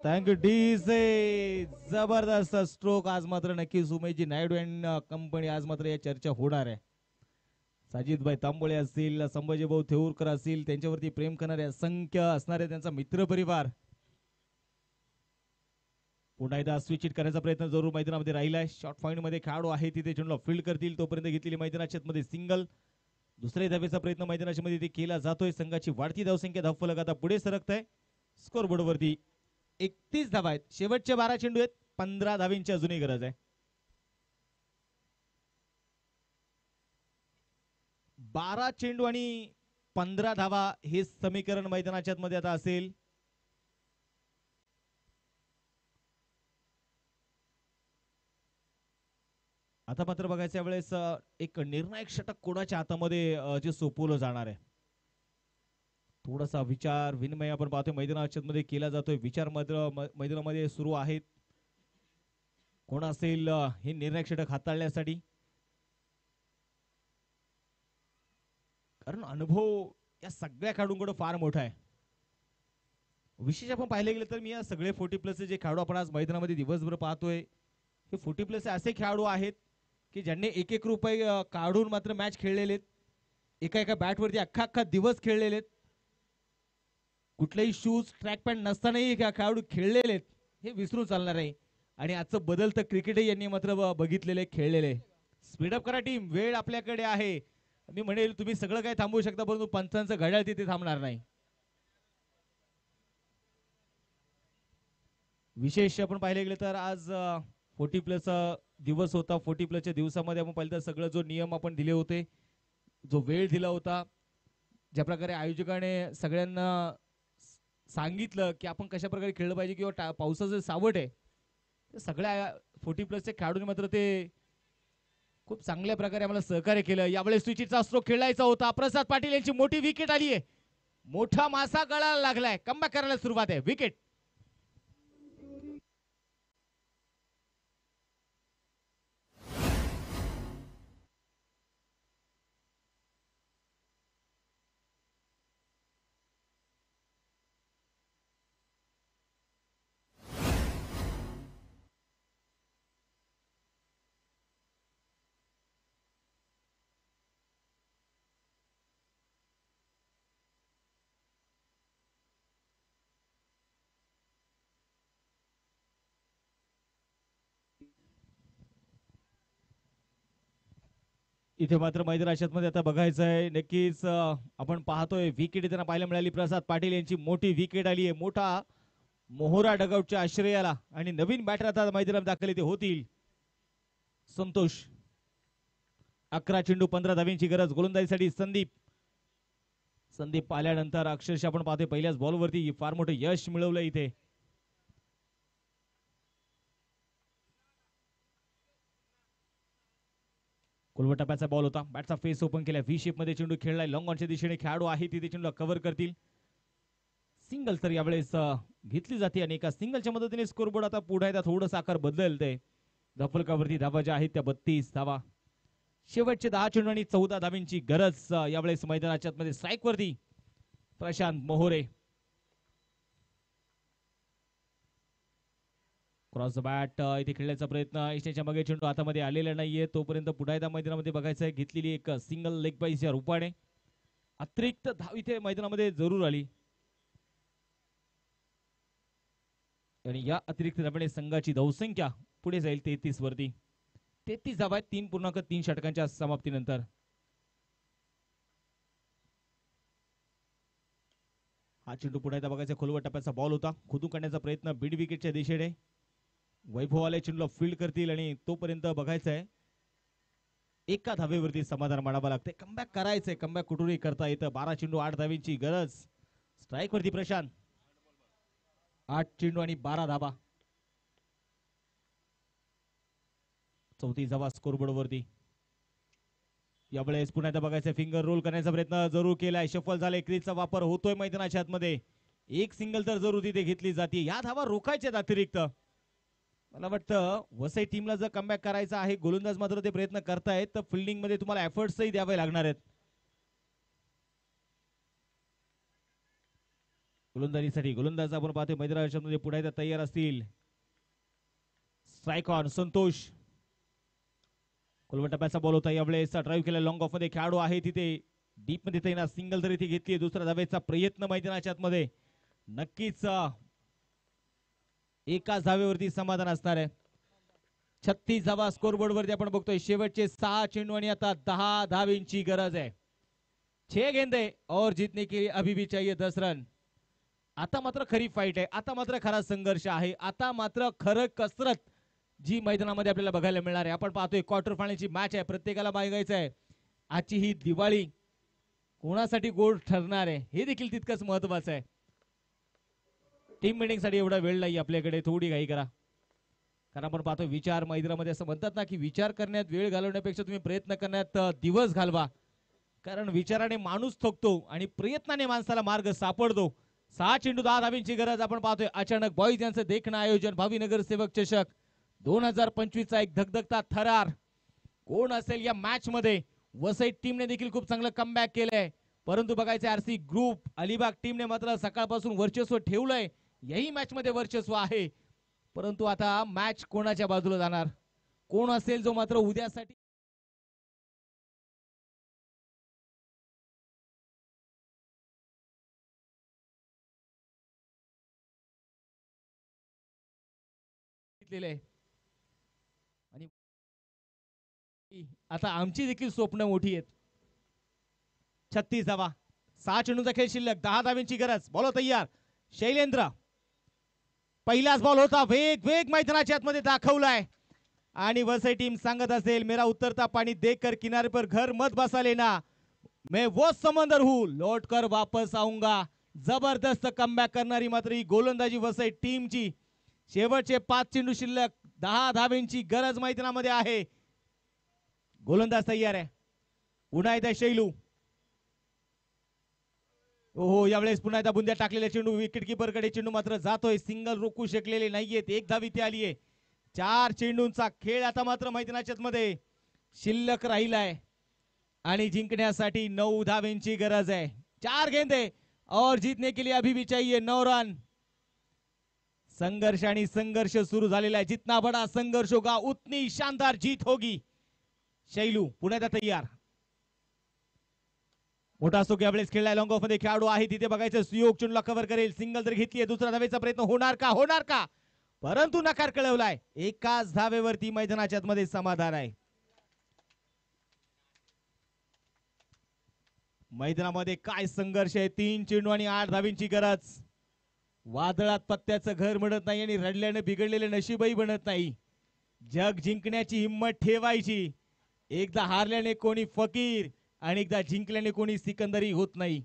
Thank you DJ. जबरदस्त स्ट्रोक आज मात्र नक्कीच उमेशजी नायडू अँड कंपनी आज मात्र या चर्चा होणार आहे. साजिदभाई तांबोळे असतील, संभाजीभाऊ थेऊरकर असतील, त्यांच्यावरती प्रेम करणारे असंख्य असणारे त्यांचा मित्र परिवार पुन्हा एकदा स्विच हिट करण्याचा प्रयत्न जरूर मैदानामध्ये राहिलाय. शॉर्ट पॉइंट मध्ये खेळाडू आहे तिथे चेंडूला फील्ड करतील तोपर्यंत घेतलेली मैदानाच्या मध्ये सिंगल. दुसऱ्या धावेचा प्रयत्न मैदानाच्या मध्ये ते केला जातोय. संघाची वाढती धावसंख्या धावफलक आता पुढे सरकत आहे. स्कोर बोर्ड वरती 31 धावा आहेत. शेवटचे 12 चेंडू आहेत. 15 धावींची अजूनही गरज आहे. 12 चेंडू आणि 15 धावा हे समीकरण मैदानाच्या मध्ये आता असेल. आता मात्र बघायच्या वेळेस एक निर्णायक षटक कोणाच्या हातामध्ये जे सोपवलं जाणार आहे. थोडासा विचार विनिमय आपण पाहतोय मैदानाच्या मध्ये केला जातोय. विचार मैदानामध्ये सुरू आहेत. कोण असेल हे निर्णायक षटक हाताळण्यासाठी, कारण अनुभव या सगळ्या खेळाडूंकडे फार मोठा आहे. विशेष आपण पाहिले गेले तर मी या सगळे 40+ जे खेळाडू आपण आज मैदानामध्ये दिवसभर पाहतोय, हे 40+ असे खेळाडू आहेत की ज्यांनी एक एक रुपये काढून मात्र मॅच खेळलेले आहेत. एका एका बॅटवरती अख्खा अख्खा दिवस खेळलेले आहेत. कुठलेही शूज ट्रॅक पॅन्ट नसतानाही खेळाडू खेळलेले आहेत, हे विसरून चालणार नाही. आणि आजचं बदलतं क्रिकेटही यांनी मात्र बघितलेले खेळलेले. स्पीडअप करा टीम, वेळ आपल्याकडे आहे. मी म्हणेल तुम्ही सगळं काही थांबवू शकता, परंतु पंचांचं घड्याळ तिथे थांबणार नाही. विशेष आपण पाहिले गेले तर आज 40+ दिवस होता. 40+ दिवसामध्ये आपण पाहिलं तर सगळं जो नियम आपण दिले होते, जो वेळ दिला होता, ज्या प्रकारे आयोजकाने सगळ्यांना सांगितलं की आपण कशा प्रकारे खेळलं पाहिजे किंवा पावसाचं सावट आहे, ते सगळ्या 40+ खेळाडूंनी मात्र ते खूप चांगल्या प्रकारे आम्हाला सहकार्य केलं. यावेळेस स्विचचा स्ट्रोक खेळायचा होता. प्रसाद पाटील यांची मोठी विकेट आली आहे. मोठा मासा गळायला लागलाय. कमबॅक करायला सुरुवात आहे. विकेट. इथे मात्र मैदानाच्या मध्ये आता बघायचं आहे. नक्कीच आपण पाहतोय विकेट त्यांना पाहायला मिळाली. प्रसाद पाटील यांची मोठी विकेट आली आहे. मोठा मोहरा डगआउटच्या आश्रयाला आणि नवीन बॅटर आता मैदानात दाखल इथे होतील. संतोष. 11 चेंडू 15 धावींची गरज गोलंदाजीसाठी. संदीप. संदीप आल्यानंतर अक्षरशः आपण पाहतोय पहिल्याच बॉलवरती फार मोठं यश मिळवलं इथे. टप्प्याचा बॉल होता. बॅटचा फेस ओपन केला. व्ही शेप मध्ये चेंडू खेळलाय. लॉंग ऑनच्या दिशेने खेळाडू आहे तिथे चेंडूला कव्हर करतील. सिंगल तर यावेळेस घेतली जाते आणि एका सिंगलच्या मदतीने स्कोरबोर्ड आता पुढे थोडं आकार बदलते. धफलकावरती धावा ज्या आहेत त्या 32 धावा. शेवटचे 10 चेंडू आणि 14 धावींची गरज यावेळेस मैदानाच्या मध्ये. स्ट्राईक वरती प्रशांत मोहोरे. क्रॉस बॅट इथे खेळण्याचा प्रयत्न. इष्टेच्या मागे चेंडू हातामध्ये आलेला नाहीये. तोपर्यंत पुन्हा एकदा मैदानामध्ये बघायचं आहे. घेतलेली एक सिंगल लेग बाईच्या रूपाने अतिरिक्त धाव इथे मैदानामध्ये जरूर आली आणि या अतिरिक्त धावेने संघाची धावसंख्या पुढे जाईल 33 वरती. 33 धावा आहेत 3.3 षटकांच्या समाप्तीनंतर. हा चेंडू पुन्हा एकदा बघायचा. खोलवर टप्प्याचा बॉल होता. खुदून काढण्याचा प्रयत्न बीड विकेटच्या दिशेने. वैभव आले चेंडूला फील्ड करतील आणि तोपर्यंत बघायचं आहे एका धावेवरती समाधान मानावं लागते. कमबॅक करायचंय. कमबॅक कुठूनही करता येतं. 12 चेंडू 8 धावेंची गरज. स्ट्राईक वरती प्रशांत. 8 चेंडू आणि 12 धावा. 34 धावा स्कोरबोर्ड वरती. यावेळेस पुन्हा एकदा बघायचं. फिंगर रोल करण्याचा प्रयत्न जरूर केलाय. शफल झाले. क्रीजचा वापर होतोय मैदानाच्या आतमध्ये. एक सिंगल तर जरूर तिथे घेतली जाते. या धावा रोखायच्यात अतिरिक्त. मला वाटतं वसई टीमला जर कमबॅक करायचा आहे, गोलंदाज मात्र ते प्रयत्न करतायत, तर फिल्डिंग मध्ये तुम्हाला एफर्ट्सही द्यावे लागणार आहेत. गोलंदाजीसाठी गोलंदाज आपण पाहतोय मैदानाच्या मध्ये पुढे तयार असतील. Strike on Santosh. कोलवट टप्प्याचा बॉल होता यावेळेस ड्राईव्ह केला लॉंग ऑफ मध्ये खेळाडू आहे तिथे डीप मध्ये तैनात सिंगल तरी ती घेतली दुसऱ्या धावेचा प्रयत्न मैदानाच्या आतमध्ये नक्कीच एकाच धावेवरती समाधान असणार आहे 36 धावा स्कोरबोर्ड वरती आपण बघतोय शेवटचे 6 चेंडू आणि आता 10 धावेंची गरज आहे 6 गेंदे और जीतने के लिए अभी भी चाहिए 10 रन आता मात्र खरी फाईट आहे आता मात्र खरा संघर्ष आहे आता मात्र खरं कसरत जी मैदानामध्ये आपल्याला बघायला मिळणार आहे आपण पाहतोय क्वार्टर फायनलची मॅच आहे प्रत्येकाला बघायचं आहे आजची ही दिवाळी कोणासाठी गोड ठरणार आहे हे देखील तितकंच महत्वाचं आहे टीम मीटिंग साठी एवढा वेळ नाही आपल्याकडे थोडी घाई करा कारण आपण पाहतोय विचार मैदानामध्ये असं म्हणतात ना की विचार करण्यात वेळ घालवण्यापेक्षा तुम्ही प्रयत्न करण्यात दिवस घालवा कारण विचाराने माणूस थकतो आणि प्रयत्नाने माणसाला मार्ग सापडतो 6 चेंडू 10 धावेंची गरज आपण पाहतोय अचानक बॉईज यांचं देखणं आयोजन भावी नगरसेवक चषक 2025 चा एक धगधगता थरार कोण असेल या मॅच मध्ये वसई टीमने देखील खूप चांगलं कमबॅक केलंय परंतु बघायचं आरसी ग्रुप अलिबाग टीमने मात्र सकाळपासून वर्चस्व ठेवलंय यही मॅच मध्ये वर्चस्व आहे परंतु आता मॅच कोणाच्या बाजूला जाणार कोण असेल जो मात्र उद्यासाठी आणि आता आमची देखील स्वप्न मोठी आहेत 36 धावा 6 चेंडूचा खेळ शिल्लक 10 धावेंची गरज बॉल तयार शैलेंद्र पहिलाच बॉल होता वेग वेग मैदानाच्या आतमध्ये दाखवलाय आणि वसई टीम सांगत असेल मेरा उतरता पानी देखकर किनारे पर घर मत बसा लेना मैं वो समंदर हूं लौट कर वापस आऊंगा जबरदस्त कमबॅक करणारी मात्र ही गोलंदाजी वसई टीमची शेवटचे 5 चेंडू शिल्लक 10 धावेंची गरज मैदानामध्ये आहे गोलंदाज तयार आहे पुन्हा एकदा शैलू ओहो यावेळेस पुन्हा एकदा बुंद्या टाकलेले चेंडू विकेट कीपर कडे चेंडू मात्र जातोय सिंगल रोखू शकलेले नाहीयेत एक धाव इथे आली आहे 4 चेंडूंचा खेळ आता मात्र मैदानाच्या मध्ये शिल्लक राहिलाय आणि जिंकण्यासाठी 9 धावेंची गरज आहे 4 गेंदे और जीतने के लिए अभी भी चाहिए 9 रन संघर्ष आणि संघर्ष सुरू झालेला आहे जितना बडा संघर्ष होगा उतनी शानदार जीत होगी शैलू पुन्हा तयार मोठा स्ट्रोक यावेळेस खेळलाय लॉंग ऑफ मध्ये खेळाडू आहे तिथे बघायचं सुयोग चेंडूला कव्हर करेल सिंगल जर घेतलीये दुसरा धावेचा प्रयत्न होणार का परंतु नकार कळवलाय एकाच धावेवरती मैदानाच्या मध्ये समाधान आहे मैदानामध्ये काय संघर्ष आहे 3 चेंडू आणि 8 धावेंची गरज वादळात पत्त्याचं घर म्हणत नाही आणि रडल्याने बिघडलेले नशीबही बनत नाही जग जिंकण्याची हिंमत ठेवायची एकदा हारल्याने कोणी फकीर आणि एकदा जिंकल्याने कोणी सिकंदरी होत नाही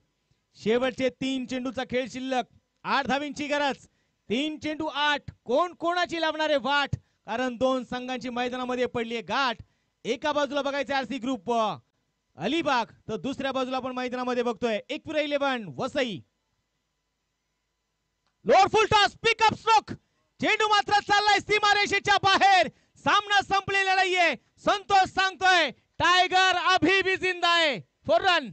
शेवटचे 3 चेंडूचा खेळ शिल्लक 8 धावेंची गरज 3 चेंडू 8 कोण कोणाची लावणारे वाट कारण 2 संघांची मैदानामध्ये पडली गाठ एका बाजूला बघायचं आरसी ग्रुप अलिबाग तर दुसऱ्या बाजूला आपण मैदानामध्ये बघतोय एकविरा 11 वसई लोअर फुल टॉस पिकअप स्ट्रोक चेंडू मात्र चाललाय सीमारेषेच्या बाहेर सामना संपलेला नाहीये संतोष सांगतोय टायगर अभी भी जिंदा है 4 रन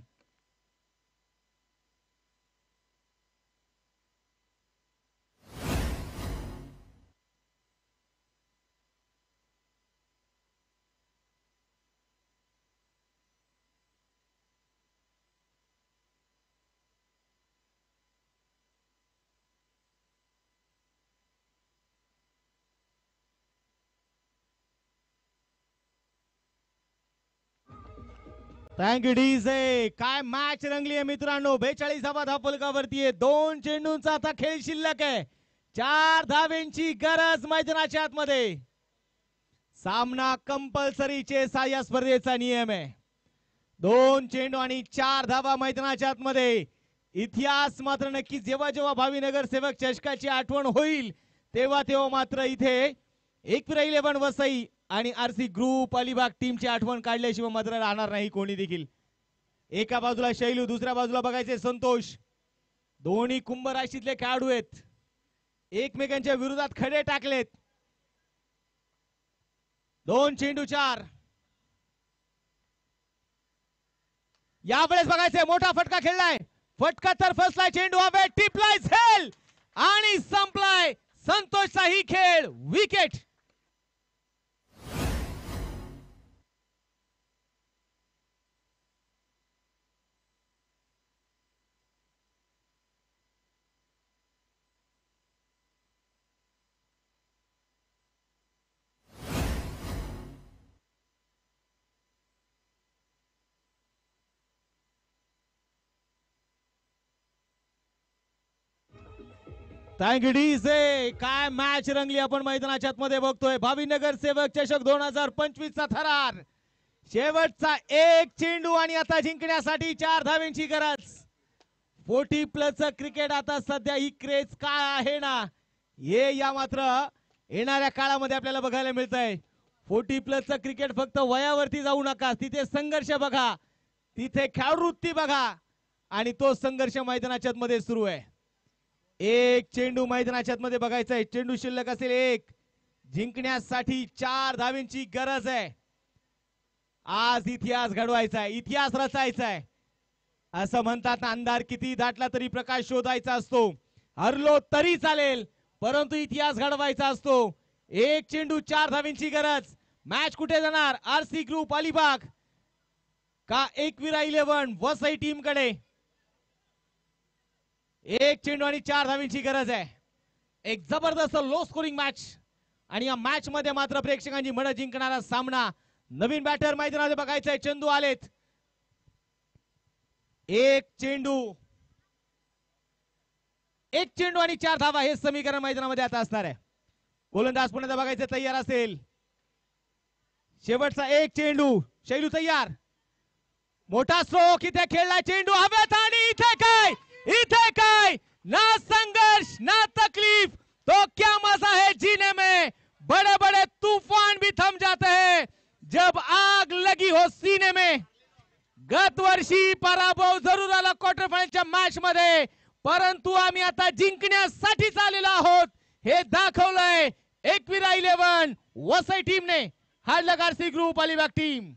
थँक्यू डीजे काय मॅच रंगली आहे मित्रांनो 42 धावा धावफलकावरती आहे 2 चेंडूंचा आता खेळ शिल्लक आहे 4 धावेंची गरज मैदानाच्या आतमध्ये सामना कंपल्सरी चेस या स्पर्धेचा नियम आहे 2 चेंडू आणि 4 धावा मैदानाच्या आतमध्ये इतिहास मात्र नक्कीच जेव्हा जेव्हा भावी नगरसेवक चषकाची आठवण होईल तेव्हा मात्र इथे एकविरा 11 वसई आणि आरसी ग्रुप अलिबाग टीमची आठवण काढल्याशिवाय मात्र राहणार नाही कोणी देखील एका बाजूला शैलू दुसऱ्या बाजूला बघायचे संतोष दोन्ही कुंभ राशीतले खेळाडू आहेत एकमेकांच्या विरोधात खडे टाकलेत 2 चेंडू 4 यावेळेस बघायचे मोठा फटका खेळलाय फटका तर फसलाय चेंडू हवे टिपलाय झेल आणि संपलाय संतोषचा ही खेळ विकेट थँक्यू डीजे. काय मॅच रंगली आपण मैदानाच्या मध्ये बघतोय. भावीनगर सेवक चषक 2025 चा थरार. शेवटचा एक चेंडू आणि आता जिंकण्यासाठी 4 धावांची गरज. 40+ क्रिकेट आता सध्या ही क्रेज काय आहे ना, हे या मात्र येणाऱ्या काळामध्ये आपल्याला बघायला मिळतंय. 40+ क्रिकेट फक्त वयावरती जाऊ नका, तिथे संघर्ष बघा, तिथे खेळवृत्ती बघा आणि तो संघर्ष मैदानाच्या मध्ये सुरू आहे. एक चेंडू मैदानाच्या मध्ये बघायचा आहे. चेंडू शिल्लक असेल एक. जिंकण्यासाठी 4 धावांची गरज आहे. आज इतिहास घडवायचा आहे, इतिहास रचायचा आहे. असं म्हणतात ना, अंधार किती दाटला तरी प्रकाश शोधायचा असतो. हरलो तरी चालेल परंतु इतिहास घडवायचा असतो. एक चेंडू 4 धावांची गरज. मॅच कुठे जाणार? आरसी ग्रुप अलिबाग का एकविरा 11 वसई टीम कडे. एक चेंडू आणि 4 धावांची गरज आहे. एक जबरदस्त लो स्कोरिंग मॅच आणि या मॅच मध्ये मात्र प्रेक्षकांची मन जिंकणारा सामना. नवीन बॅटर मैदानात बघायचंय. चेंडू आलेत. एक चेंडू आणि 4 धावा हे समीकरण मैदानामध्ये आता असणार आहे. गोलंदाज पुन्हा बघायचं तयार असेल. शेवटचा एक चेंडू. शैलू तयार. मोठा स्ट्रोक. इथे खेळला चेंडू हवेत आणि इथे काय ना संघर्ष ना तकलीफ. तो क्या मजा है जीने में. बड़े बड़े तूफान भी थम जाते हैं जब आग लगी हो सीने में. गत वर्षी पराभव जरूर आला क्वार्टर फायनलच्या मॅच मध्ये, परंतु आम्ही आता जिंकण्यासाठी आलेलो आहोत हे दाखवलंय एकविरा 11 वसई टीमने. हाडलग आरसी ग्रुप अलिबाग टीम.